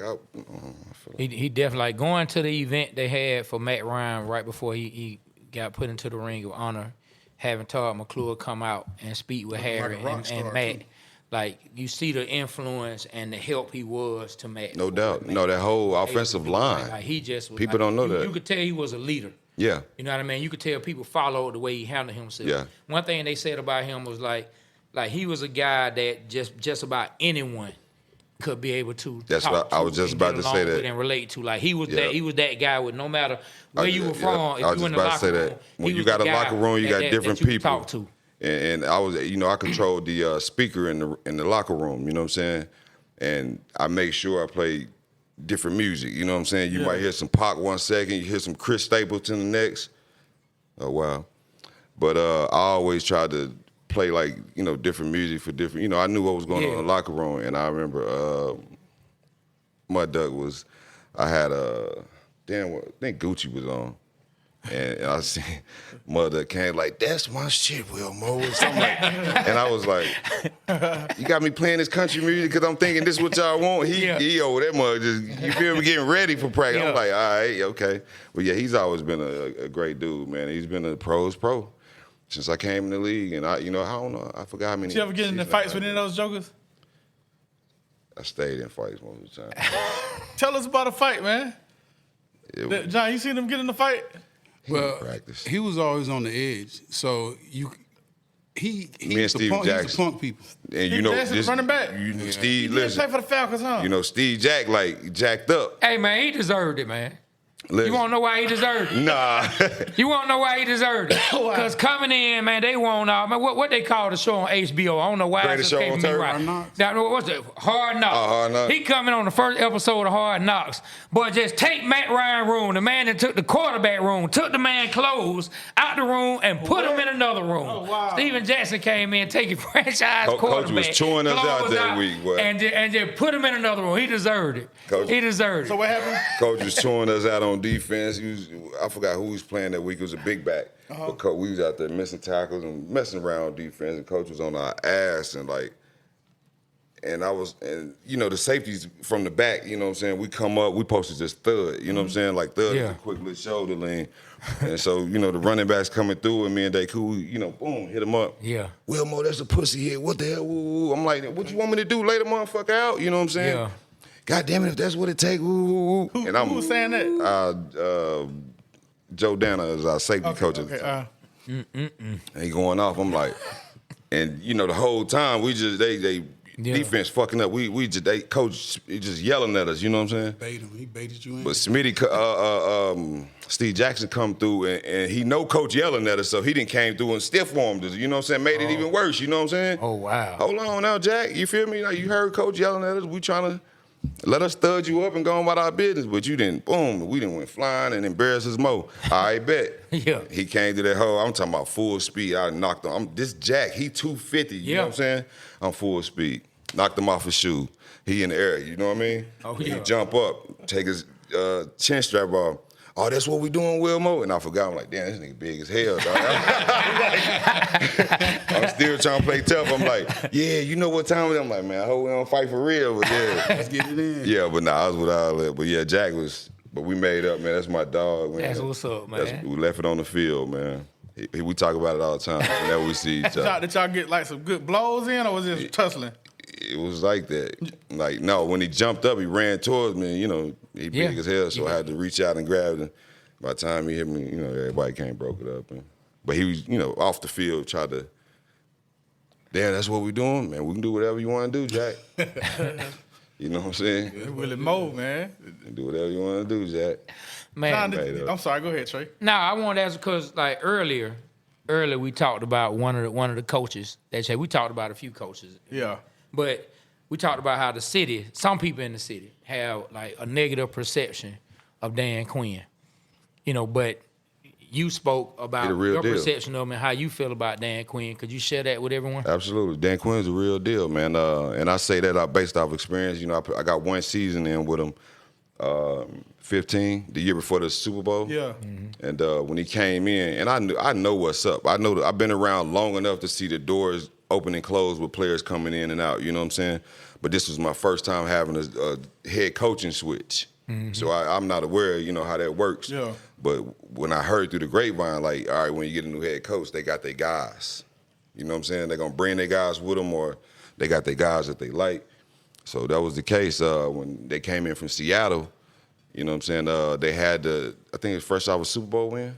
he definitely like going to the event they had for Matt Ryan right before he got put into the Ring of Honor, having Todd McClure come out and speak with Harry and Matt. Too. like you see the influence and the help he was to Matt. No doubt. No, that whole offensive line. Like he just was, People don't know that. You could tell he was a leader. Yeah. You know what I mean? You could tell people followed the way he handled himself. Yeah. One thing they said about him was like he was a guy that just about anyone could be able to. That's talk what I was to just and about get to along say with that. and relate to. Like he was Yeah. that guy with no matter where you were from. I If was you in just the about to locker say room, that. When he you was got the a guy locker room, you got different that you could people. talk to. And I was, I controlled the speaker in the locker room. You know what I'm saying? And I make sure I play different music. You know what I'm saying? You might hear some Pac 1 second, you hear some Chris Stapleton the next. Oh wow! But I always tried to play like different music for different. I knew what was going on in the locker room, and I remember Mud Duck was. I had I think Gucci was on. And I seen Mother came like, that's my shit, Will Mo, or something like that. And I was like, you got me playing this country music because I'm thinking this is what y'all want. He over that mother just, you feel me, getting ready for practice. I'm like, all right, okay. But yeah, he's always been a great dude, man. He's been a pro's pro since I came in the league. And I don't know, I forgot how many. Did you ever get in the fights with any of those jokers? I stayed in fights most of the time. Tell us about a fight, man. John, you seen them get in the fight? Well, practice. he was always on the edge, so he Me and used to Steve punk, he used to Jackson. punk people. And Steve Jackson's running back. Steve, He didn't listen, play for the Falcons, huh? Steve Jack like jacked up. Hey man, he deserved it, man. Listen. You want to know why he deserved it? Nah. You want to know why he deserved it? Because coming in, man, they won man, what they call the show on HBO. I don't know why Greatest it just show came on to me turf? right. Hard Knocks? Now, what's it? Hard Knocks. Oh, Hard Knocks. He coming on the first episode of Hard Knocks. But just take Matt Ryan room, the man that took the quarterback room, took the man clothes out the room and put him in another room. Oh, wow. Steven Jackson came in, taking franchise Coach quarterback. was chewing us out clothes that week, boy. And just put him in another room. He deserved it. Coach- He deserved it. So what happened? Coach was chewing us out on defense. I forgot who was playing that week. It was a big back. But we was out there missing tackles and messing around on defense, and Coach was on our ass and the safeties from the back, you know what I'm saying? We come up, we posted this thud, you know what I'm saying? Like thud is a quick little shoulder lean. And so, the running backs coming through and me and Deku, boom, hit him up. Yeah. Will Mo, that's a pussy hit. What the hell? Woo, woo. I'm like, what you want me to do? Lay the motherfucker out, you know what I'm saying? Yeah. God damn it, if that's what it take, woo, woo, woo. Who was saying that? Joe Dana is our safety coach at the time. And he going off. I'm like, and the whole time we just they defense fucking up. Coach he just yelling at us. You know what I'm saying? He baited you in. But Smitty, Steve Jackson come through and he know Coach yelling at us, so he didn't came through and stiff armed us. You know what I'm saying? Made it even worse. You know what I'm saying? Oh, wow. Hold on now, Jack. You feel me? Like you heard Coach yelling at us. We trying to let us thud you up and go on about our business, but you didn't. Boom, we didn't went flying and embarrass us more. I bet. Yeah. He came to that hole. I'm talking about full speed. I knocked him. This Jack, he 250. You know what I'm saying? I'm full speed. Knocked him off his shoe. He in the air. You know what I mean? Oh, He yeah. jump up, take his chin strap off. Oh, that's what we doing, Will Mo? And I forgot. I'm like, damn, this nigga big as hell, dog. I'm still trying to play tough. I'm like, yeah, you know what time it is? I'm like, man, I hope we don't fight for real. But yeah, Let's get it in. yeah, but I was with all that. But yeah, Jack was, but we made up, man. That's my dog, man. That's what's up, man. We left it on the field, man. We talk about it all the time whenever we see each other. Did y'all get like some good blows in, or was it tussling? It was like that. Like, no, when he jumped up, he ran towards me. He big as hell, so I had to reach out and grab him. By the time he hit me, everybody came broke it up. But he was, off the field, tried to, damn, that's what we doing? Man, we can do whatever you want to do, Jack. You know what I'm saying? Willie Moe, man. Do whatever you want to do, Jack. Man, John, I'm sorry. Go ahead, Trey. now I wanted to ask because like earlier we talked about one of the coaches. We talked about a few coaches. Yeah. But we talked about how some people in the city have like a negative perception of Dan Quinn. But you spoke about He the real your deal. perception of him and how you feel about Dan Quinn. Could you share that with everyone? Absolutely. Dan Quinn's a real deal, man. And I say that based off experience. I got one season in with him, 15, the year before the Super Bowl. Yeah. And when he came in, and I know what's up. I know that I've been around long enough to see the doors open and close with players coming in and out. You know what I'm saying? But this was my first time having a head coaching switch. So I'm not aware, how that works. Yeah. But when I heard through the grapevine, like, all right, when you get a new head coach, they got their guys. You know what I'm saying? They're going to bring their guys with them, or they got their guys that they like. So that was the case when they came in from Seattle. You know what I'm saying? They had I think his first shot was Super Bowl win.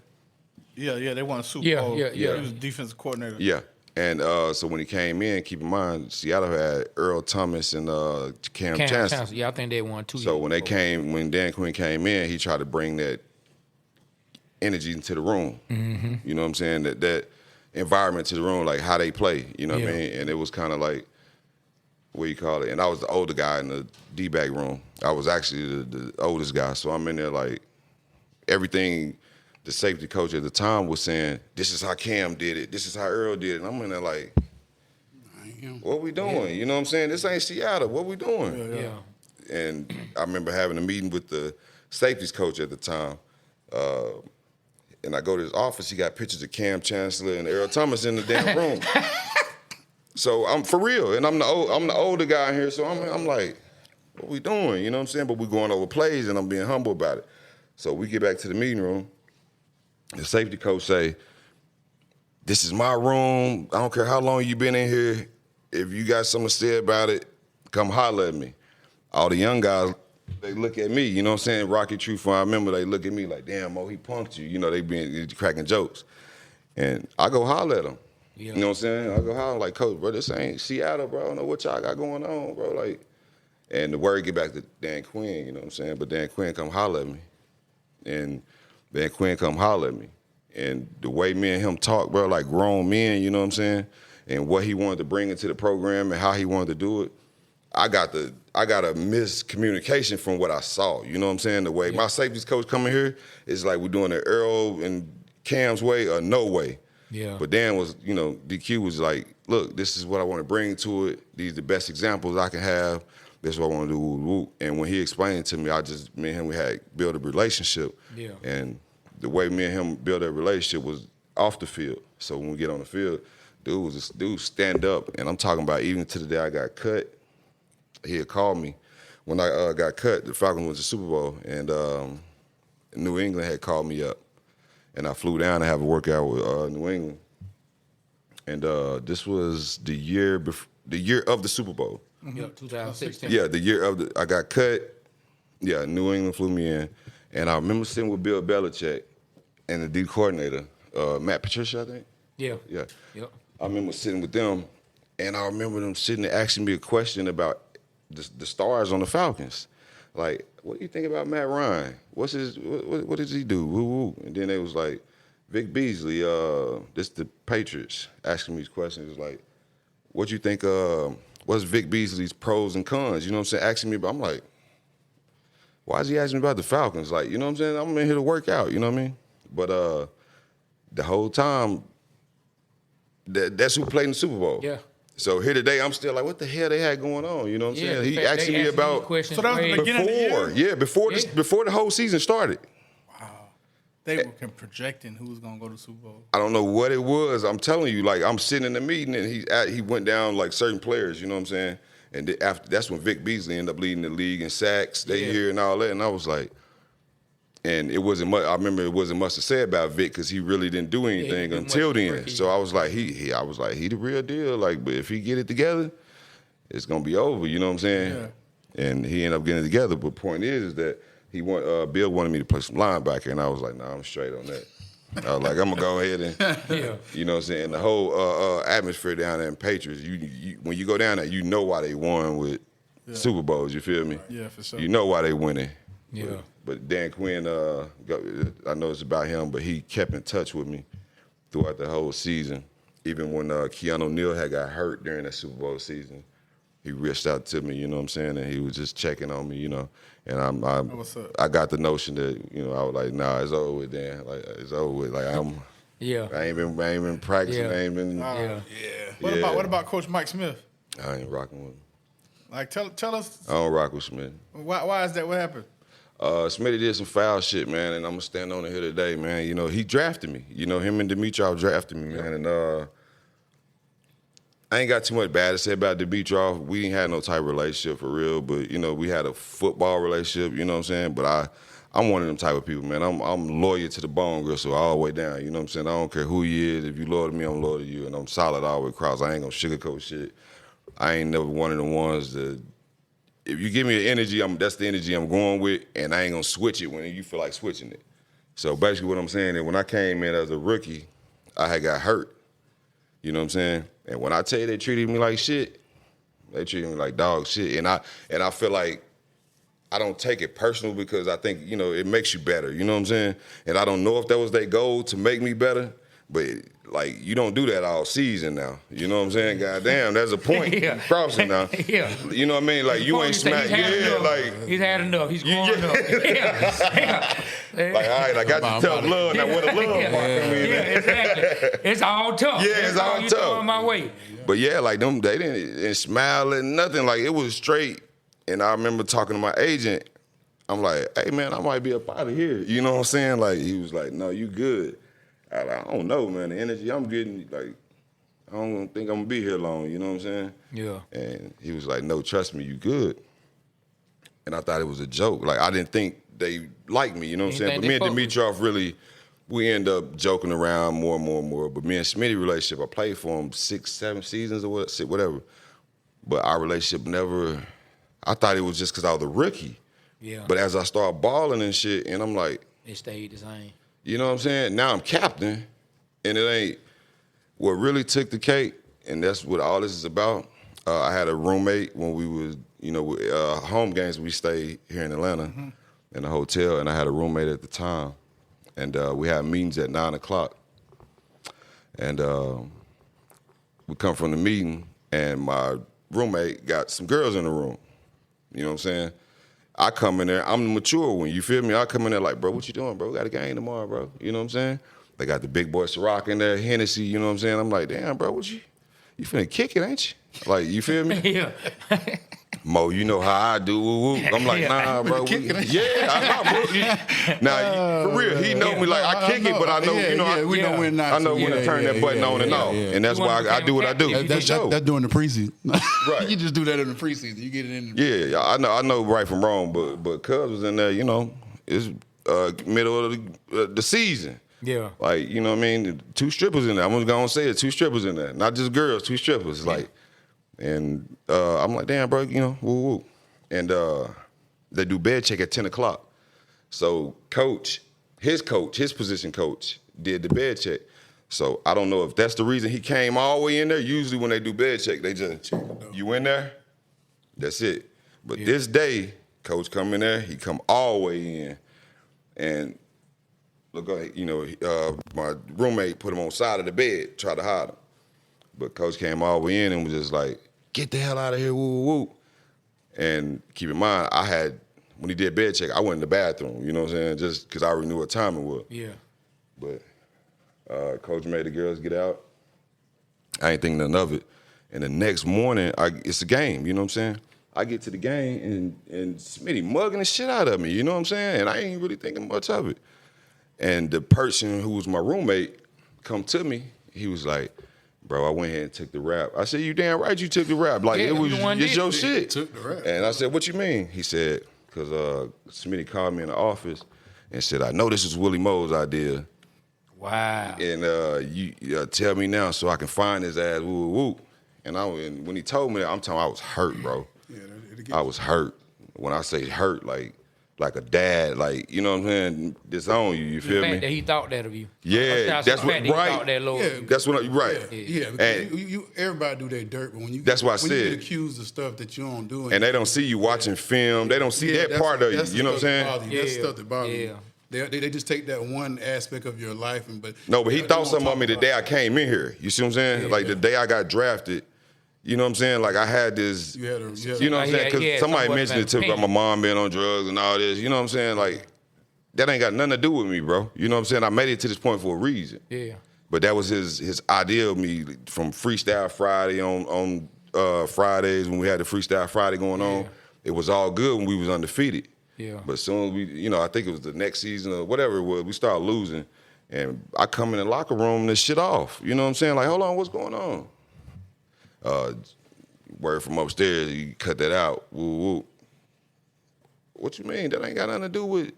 Yeah, they won a Super Yeah, Bowl. yeah. He was defensive coordinator. Yeah. And so when he came in, keep in mind, Seattle had Earl Thomas and Cam Chancellor. Yeah, I think they won 2 years. So when Dan Quinn came in, he tried to bring that energy into the room. Mm-hmm. You know what I'm saying? That environment to the room, like how they play. You know what I mean? And it was kind of like, what you call it? And I was the older guy in the D-back room. I was actually the oldest guy. So I'm in there like everything the safety coach at the time was saying, this is how Cam did it. This is how Earl did it. And I'm in there like, what we doing? Yeah. You know what I'm saying? This ain't Seattle. What we doing? Yeah. And I remember having a meeting with the safeties coach at the time. And I go to his office. He got pictures of Cam Chancellor and Earl Thomas in the damn room. So I'm for real, and I'm the older guy here. So I'm like, what we doing? You know what I'm saying? But we going over plays, and I'm being humble about it. So we get back to the meeting room. The safety coach say, "This is my room. I don't care how long you been in here. If you got something to say about it, come holler at me." All the young guys, they look at me, you know what I'm saying? Rocky Truth, I remember they look at me like, damn, Mo, he punked you. You know, they been cracking jokes. And I go holler at them. Yeah. You know what I'm saying? I go holler like, Coach, bro, this ain't Seattle, bro. I don't know what y'all got going on, bro. Like, and the word get back to Dan Quinn, you know what I'm saying? But Dan Quinn come holler at me. And Dan Quinn come holler at me. And the way me and him talk, bro, like grown men, you know what I'm saying? And what he wanted to bring into the program and how he wanted to do it. I got a miscommunication from what I saw. You know what I'm saying? The way my safeties coach coming here is like we're doing it Earl and Cam's way or no way. Yeah. But Dan was, you know, DQ was like, look, this is what I want to bring to it. These are the best examples I can have. This is what I want to do. Woo, woo. And when he explained it to me, me and him, we had built a relationship. Yeah. And the way me and him built that relationship was off the field. So when we get on the field, dude stand up. And I'm talking about even to the day I got cut, he had called me. When I got cut, the Falcons went to the Super Bowl, and New England had called me up. And I flew down to have a workout with New England. And this was the year of the Super Bowl. Yep, 2016. Yeah, the year of I got cut. Yeah, New England flew me in. And I remember sitting with Bill Belichick and the D coordinator, Matt Patricia, I think. Yeah. Yeah. Yep. I remember sitting with them, and I remember them sitting there asking me a question about the stars on the Falcons. Like, what do you think about Matt Ryan? What does he do? Woo woo. And then they was like, Vic Beasley, this the Patriots asking me these questions. It was like, what do you think, what's Vic Beasley's pros and cons? You know what I'm saying? Asking me about, I'm like, why is he asking me about the Falcons? Like, you know what I'm saying? I'm in here to work out, you know what I mean? But the whole time, that's who played in the Super Bowl. Yeah. So here today, I'm still like, what the hell they had going on? You know what I'm saying? He asking me about So that was the beginning of the year? before the whole season started. They were projecting who was going to go to the Super Bowl. I don't know what it was. I'm telling you, like I'm sitting in the meeting and he went down like certain players. You know what I'm saying? And after that's when Vic Beasley ended up leading the league in sacks that year and all that. And I was like, and it wasn't much. I remember it wasn't much to say about Vic because he really didn't do anything until then. So I was like, he the real deal. Like, but if he get it together, it's gonna be over. You know what I'm saying? Yeah. And he ended up getting it together. But point is that Bill wanted me to play some linebacker, and I was like, nah, I'm straight on that. I was like, I'm gonna go ahead and, you know what I'm saying. The whole atmosphere down there in Patriots, you when you go down there, you know why they won with Super Bowls. You feel me? Yeah, for sure. You know why they winning. Yeah. But Dan Quinn, I know it's about him, but he kept in touch with me throughout the whole season. Even when Keanu Neal had got hurt during that Super Bowl season, he reached out to me, you know what I'm saying, and he was just checking on me, you know. And What's up? I got the notion that, you know, I was like, nah, it's over with, Dan. Like it's over with. Like I ain't been practicing. Yeah. I ain't been. What about Coach Mike Smith? I ain't rocking with him. Like tell us I don't rock with Smith. why is that? What happened? Smitty did some foul shit, man, and I'm gonna stand on it here today, man. You know, he drafted me. You know, him and Dimitrov drafted me, man, and I ain't got too much bad to say about Dimitrov. We ain't had no type of relationship for real, but you know, we had a football relationship. You know what I'm saying? But I'm one of them type of people, man. I'm loyal to the bone, girl, so all the way down. You know what I'm saying? I don't care who he is. If you loyal to me, I'm loyal to you, and I'm solid all the way across. I ain't gonna sugarcoat shit. I ain't never one of the ones that, if you give me the energy, that's the energy I'm going with, and I ain't gonna switch it when you feel like switching it. So basically what I'm saying is when I came in as a rookie, I had got hurt. You know what I'm saying? And when I tell you they treated me like shit, they treated me like dog shit. And I feel like I don't take it personal because I think, you know, it makes you better. You know what I'm saying? And I don't know if that was their goal to make me better, but like you don't do that all season now. You know what I'm saying? Goddamn, there's a point crossing now. You know what I mean? Like you ain't smacked. Like he's had enough. He's growing up. Like, all right, I got the tough love. Now where the love part come in? Exactly. It's all tough. Yeah, it's all you tough. throwing my way. But yeah, like them, they didn't smile and nothing. Like it was straight. And I remember talking to my agent. I'm like, hey man, I might be up out of here. You know what I'm saying? Like he was like, no, you good. I don't know, man. The energy I'm getting, like, I don't think I'm gonna be here long. You know what I'm saying? Yeah. And he was like, no, trust me, you good. And I thought it was a joke. Like I didn't think they liked me. You know what I'm saying? But me and Dimitrov really, we end up joking around more and more and more. But me and Smitty relationship, I played for him 6, 7 seasons or whatever. But our relationship never. I thought it was just because I was a rookie. Yeah. But as I started balling and shit, and I'm like, it stayed the same. You know what I'm saying? Now I'm captain, and it ain't what really took the cake, and that's what all this is about. I had a roommate when we was, you know, home games. We stayed here in Atlanta in a hotel, and I had a roommate at the time, and we had meetings at 9:00, and we come from the meeting, and my roommate got some girls in the room. You know what I'm saying? I come in there, I'm the mature one, you feel me? I come in there like, bro, what you doing, bro? We got a game tomorrow, bro. You know what I'm saying? They got the big boy Ciroc in there, Hennessy, you know what I'm saying? I'm like, damn, bro, you finna kick it, ain't you? Like, you feel me? Yeah. Mo, you know how I do, woo-woo. I'm like, nah, bro. Now, for real, he know me like I kick it, but I know, we know when not I know when to turn that button on and off. And that's why I do what I do. That's during the preseason. Right. You just do that in the preseason. You get it in. Yeah, I know right from wrong, but Cuz was in there, you know, it's middle of the season. Yeah. Like, you know what I mean? 2 strippers in there. I'm just going to say it, 2 strippers in there. Not just girls, 2 strippers. Like, and I'm like, damn, bro, you know, woo-woo. And they do bed check at 10:00. So his position coach, did the bed check. So I don't know if that's the reason he came all the way in there. Usually when they do bed check, they just, you in there? That's it. But this day, coach come in there, he come all the way in. And look, you know, my roommate put him on the side of the bed, tried to hide him. But coach came all the way in and was just like, get the hell out of here, woo-woo-woo. And keep in mind, when he did bed check, I went in the bathroom, you know what I'm saying? Just because I already knew what time it was. Yeah. But coach made the girls get out. I ain't think nothing of it. And the next morning, it's a game, you know what I'm saying? I get to the game and Smitty mugging the shit out of me, you know what I'm saying? And I ain't really thinking much of it. And the person who was my roommate come to me, he was like, bro, I went ahead and took the rap. I said, you damn right you took the rap. Like, it was just your shit. Took the rap. And I said, what you mean? He said, because Smitty called me in the office and said, I know this is Willie Mo's idea. Wow. And you tell me now so I can find his ass, woo-woo-woo. And when he told me that, I'm telling you, I was hurt, bro. I was hurt. When I say hurt, like a dad, like, you know what I'm saying, disown you feel me? The fact that he thought that of you. Yeah, that's what, right. That's what, right. Yeah, because everybody do their dirt, but when you that's what I said. You get accused of stuff that you don't do. And they don't see you watching film. They don't see that part of you. You know what I'm saying? That's stuff that bothers you. They just take that one aspect of your life. But he thought something of me the day I came in here. You see what I'm saying? Like the day I got drafted, you know what I'm saying? Like I had this, you know what I'm saying? Because somebody mentioned it to me about my mom being on drugs and all this. You know what I'm saying? Like that ain't got nothing to do with me, bro. You know what I'm saying? I made it to this point for a reason. Yeah. But that was his idea of me from Freestyle Friday on Fridays when we had the Freestyle Friday going on. It was all good when we was undefeated. Yeah. But soon as we, you know, I think it was the next season or whatever it was, we started losing. And I come in the locker room and this shit off. You know what I'm saying? Like, hold on, what's going on? Word from upstairs, you cut that out. Woo woo. What you mean? That ain't got nothing to do with,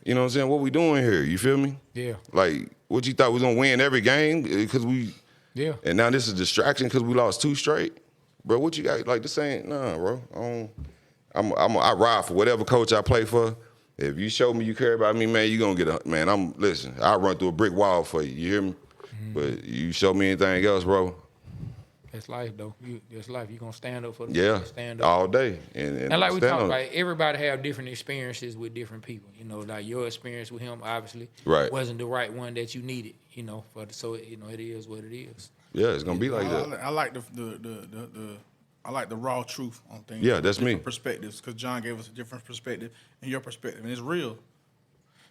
you know what I'm saying? What we doing here? You feel me? Yeah. Like, what you thought we was gonna win every game? Because we, yeah. And now this is a distraction because we lost 2 straight. bro, what you got? Like, this ain't, nah, bro. I ride for whatever coach I play for. If you show me you care about me, man, you gonna get a, man, listen, I'll run through a brick wall for you. You hear me? But you show me anything else, bro. That's life, though. That's life. You gonna stand up for the Yeah, stand up all day. And like we stand talked on about, it. everybody have different experiences with different people. You know, like your experience with him obviously Right. wasn't the right one that you needed. You know, so you know it is what it is. Yeah, it's gonna be like that. I like I like the raw truth on things. Yeah, that's me. Different perspectives, because John gave us a different perspective and your perspective, and it's real.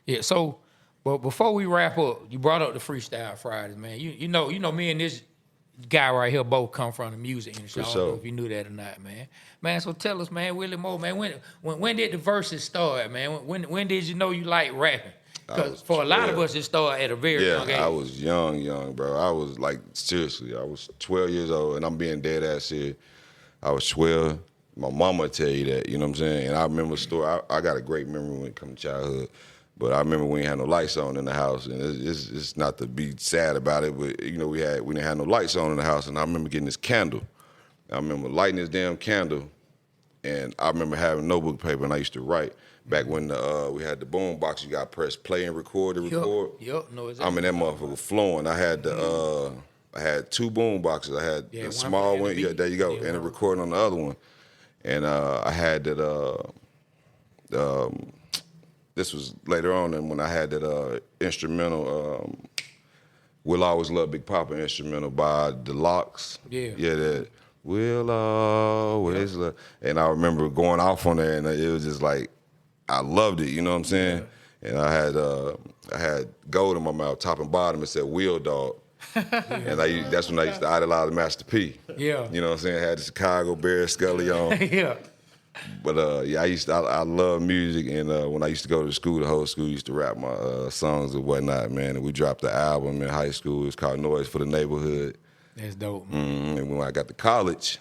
Yeah. So, but before we wrap up, you brought up the Freestyle Fridays, man. You know, me and this guy right here both come from the music industry. I don't know if you knew that or not, man. Man, so tell us, man, Willie Moore, man, when did the verses start, man? When did you know you like rapping? Because for a lot of us, it started at a very young age. I was young, bro. I was like, seriously, I was 12 years old, and I'm being dead ass serious. I was 12. My mama would tell you that, you know what I'm saying? And I remember a story. I got a great memory when it comes to childhood. But I remember we ain't had no lights on in the house, and it's not to be sad about it, but you know we didn't have no lights on in the house, and I remember getting this candle. I remember lighting this damn candle, and I remember having notebook paper, and I used to write. Back when we had the boom box, you got to press play and record to record. Yep. No, exactly. I mean that motherfucker flowing. I had I had two boom boxes. I had the small one, yeah, there you go, and a recording on the other one, and I had that. This was later on, and when I had that instrumental, "We'll Always Love Big Papa" instrumental by the Locks. Yeah, that "We'll Always Love," and I remember going off on there, and it was just like I loved it. You know what I'm saying? Yeah. And I had gold in my mouth, top and bottom. It said "Wheel Dog." And that's when I used to idolize Master P. Yeah. You know what I'm saying? I had the Chicago Bears Scully on. Yeah. But I love music, and when I used to go to school, the whole school used to rap my songs and whatnot, man. And we dropped the album in high school. It's called Noise for the Neighborhood. That's dope, man. And when I got to college,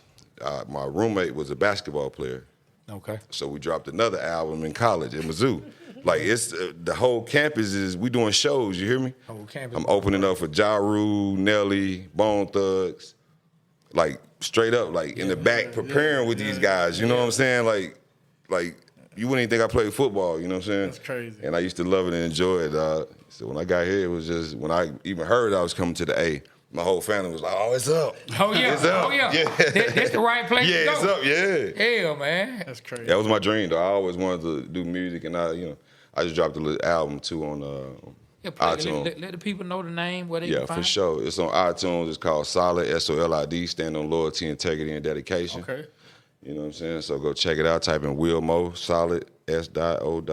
my roommate was a basketball player. Okay. So we dropped another album in college in Mizzou. Like, it's the whole campus we doing shows, you hear me? Whole campus. I'm opening up for Ja Rule, Nelly, Bone Thugs, like straight up, like in the back preparing with these guys, you know what I'm saying? Like you wouldn't even think I played football, you know what I'm saying? That's crazy. And I used to love it and enjoy it. So when I got here, it was just, when I even heard I was coming to the A, my whole family was like, "Oh, it's up. Oh, yeah. It's up. Oh, yeah. That's the right place to go. It's up, yeah. Yeah, man. That's crazy. That was my dream, though. I always wanted to do music, and I just dropped a little album, too, on iTunes. Let the people know the name, where they can Yeah, find for sure. It's on iTunes. It's called Solid, SOLID, stand on loyalty, integrity, and dedication. Okay. You know what I'm saying? So go check it out. Type in Will Mo, Solid, S.O.L.I.D.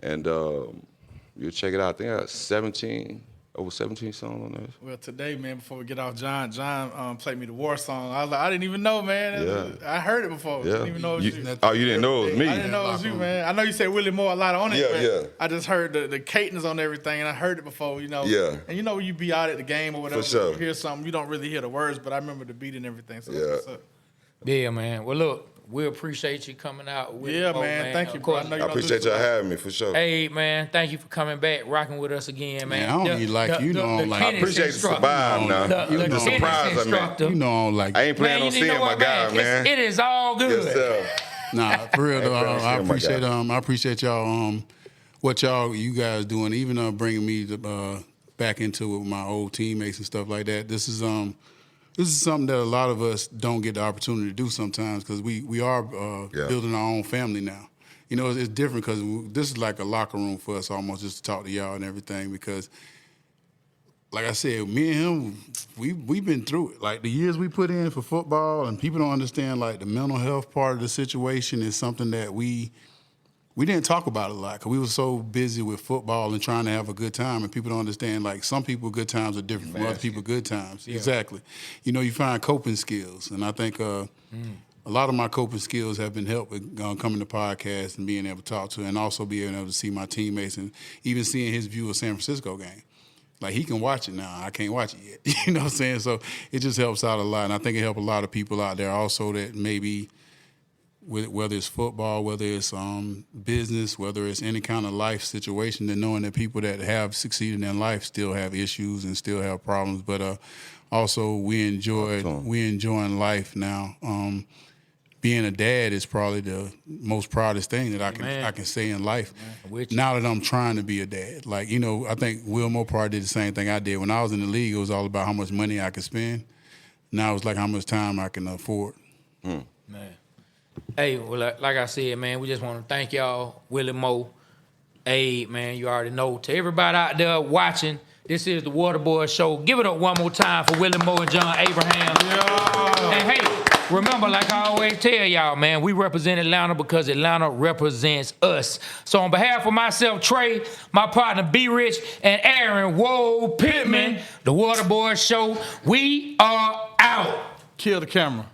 And you'll check it out. I think I got over 17 songs on there. Well, today, man, before we get off, John played me the war song. I was like, I didn't even know, man. Yeah. I heard it before. Yeah. Didn't even know it was you. Oh, you didn't know it was me? I didn't know it was you, man. I know you said Willie Moore a lot on it. Yeah. I just heard the cadence on everything, and I heard it before, you know. Yeah. And you know when you be out at the game or whatever, For sure. you hear something, you don't really hear the words, but I remember the beat and everything. So that's what's up. Yeah, man. Well, look, we appreciate you coming out. With Yeah, Mo, man. Thank you, Of bro. course. I know you I don't appreciate do y'all this. having me, for sure. Hey, man, thank you for coming back, rocking with us again, man. Man, I don't even like you. You know I don't like you. I appreciate the vibe now. The surprise, instructor. You know I don't like I you. ain't planning on you know seeing my what, guy, man. It is all good. Yes, sir. Nah, for real though. I Oh my appreciate God. I appreciate y'all what you guys doing, even bringing me back into my old teammates and stuff like that. This is something that a lot of us don't get the opportunity to do sometimes, because we are building our own family now. You know, it's different because this is like a locker room for us almost, just to talk to y'all and everything, because like I said, me and him, we've been through it. Like the years we put in for football, and people don't understand, like the mental health part of the situation is something that we didn't talk about a lot, because we were so busy with football and trying to have a good time, and people don't understand, like, some people good times are different from other people good times. Yeah. Exactly. You know, you find coping skills, and I think a lot of my coping skills have been helped with coming to podcasts and being able to talk to, and also being able to see my teammates, and even seeing his view of San Francisco game. Like, he can watch it now. I can't watch it yet. You know what I'm saying? So it just helps out a lot, and I think it helped a lot of people out there also that maybe whether it's football, whether it's business, whether it's any kind of life situation, and knowing that people that have succeeded in life still have issues and still have problems. But also we enjoying life now. Being a dad is probably the most proudest thing that I can say in life. Now that I'm trying to be a dad, like, you know, I think Will Mopar did the same thing I did. When I was in the league, it was all about how much money I could spend. Now it's like how much time I can afford. Man. Hey, well, like I said, man, we just want to thank y'all, Willie Mo. Hey, man, you already know. To everybody out there watching, this is the Waterboyz Show. Give it up one more time for Willie Mo and John Abraham. Yeah. And hey, remember, like I always tell y'all, man, we represent Atlanta because Atlanta represents us. So on behalf of myself, Trey, my partner B-Rich, and Aaron Pittman, the Waterboyz Show, we are out. Kill the camera.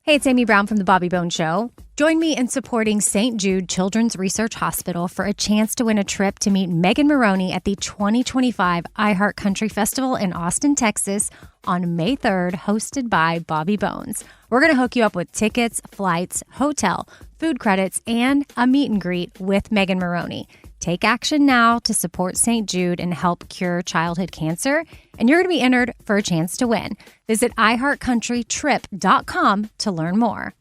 Hey, it's Amy Brown from the Bobby Bone Show. Join me in supporting St. Jude Children's Research Hospital for a chance to win a trip to meet Megan Maroney at the 2025 iHeart Country Festival in Austin, Texas on May 3rd, hosted by Bobby Bones. We're going to hook you up with tickets, flights, hotel, food credits, and a meet and greet with Megan Maroney. Take action now to support St. Jude and help cure childhood cancer, and you're going to be entered for a chance to win. Visit iHeartCountryTrip.com to learn more.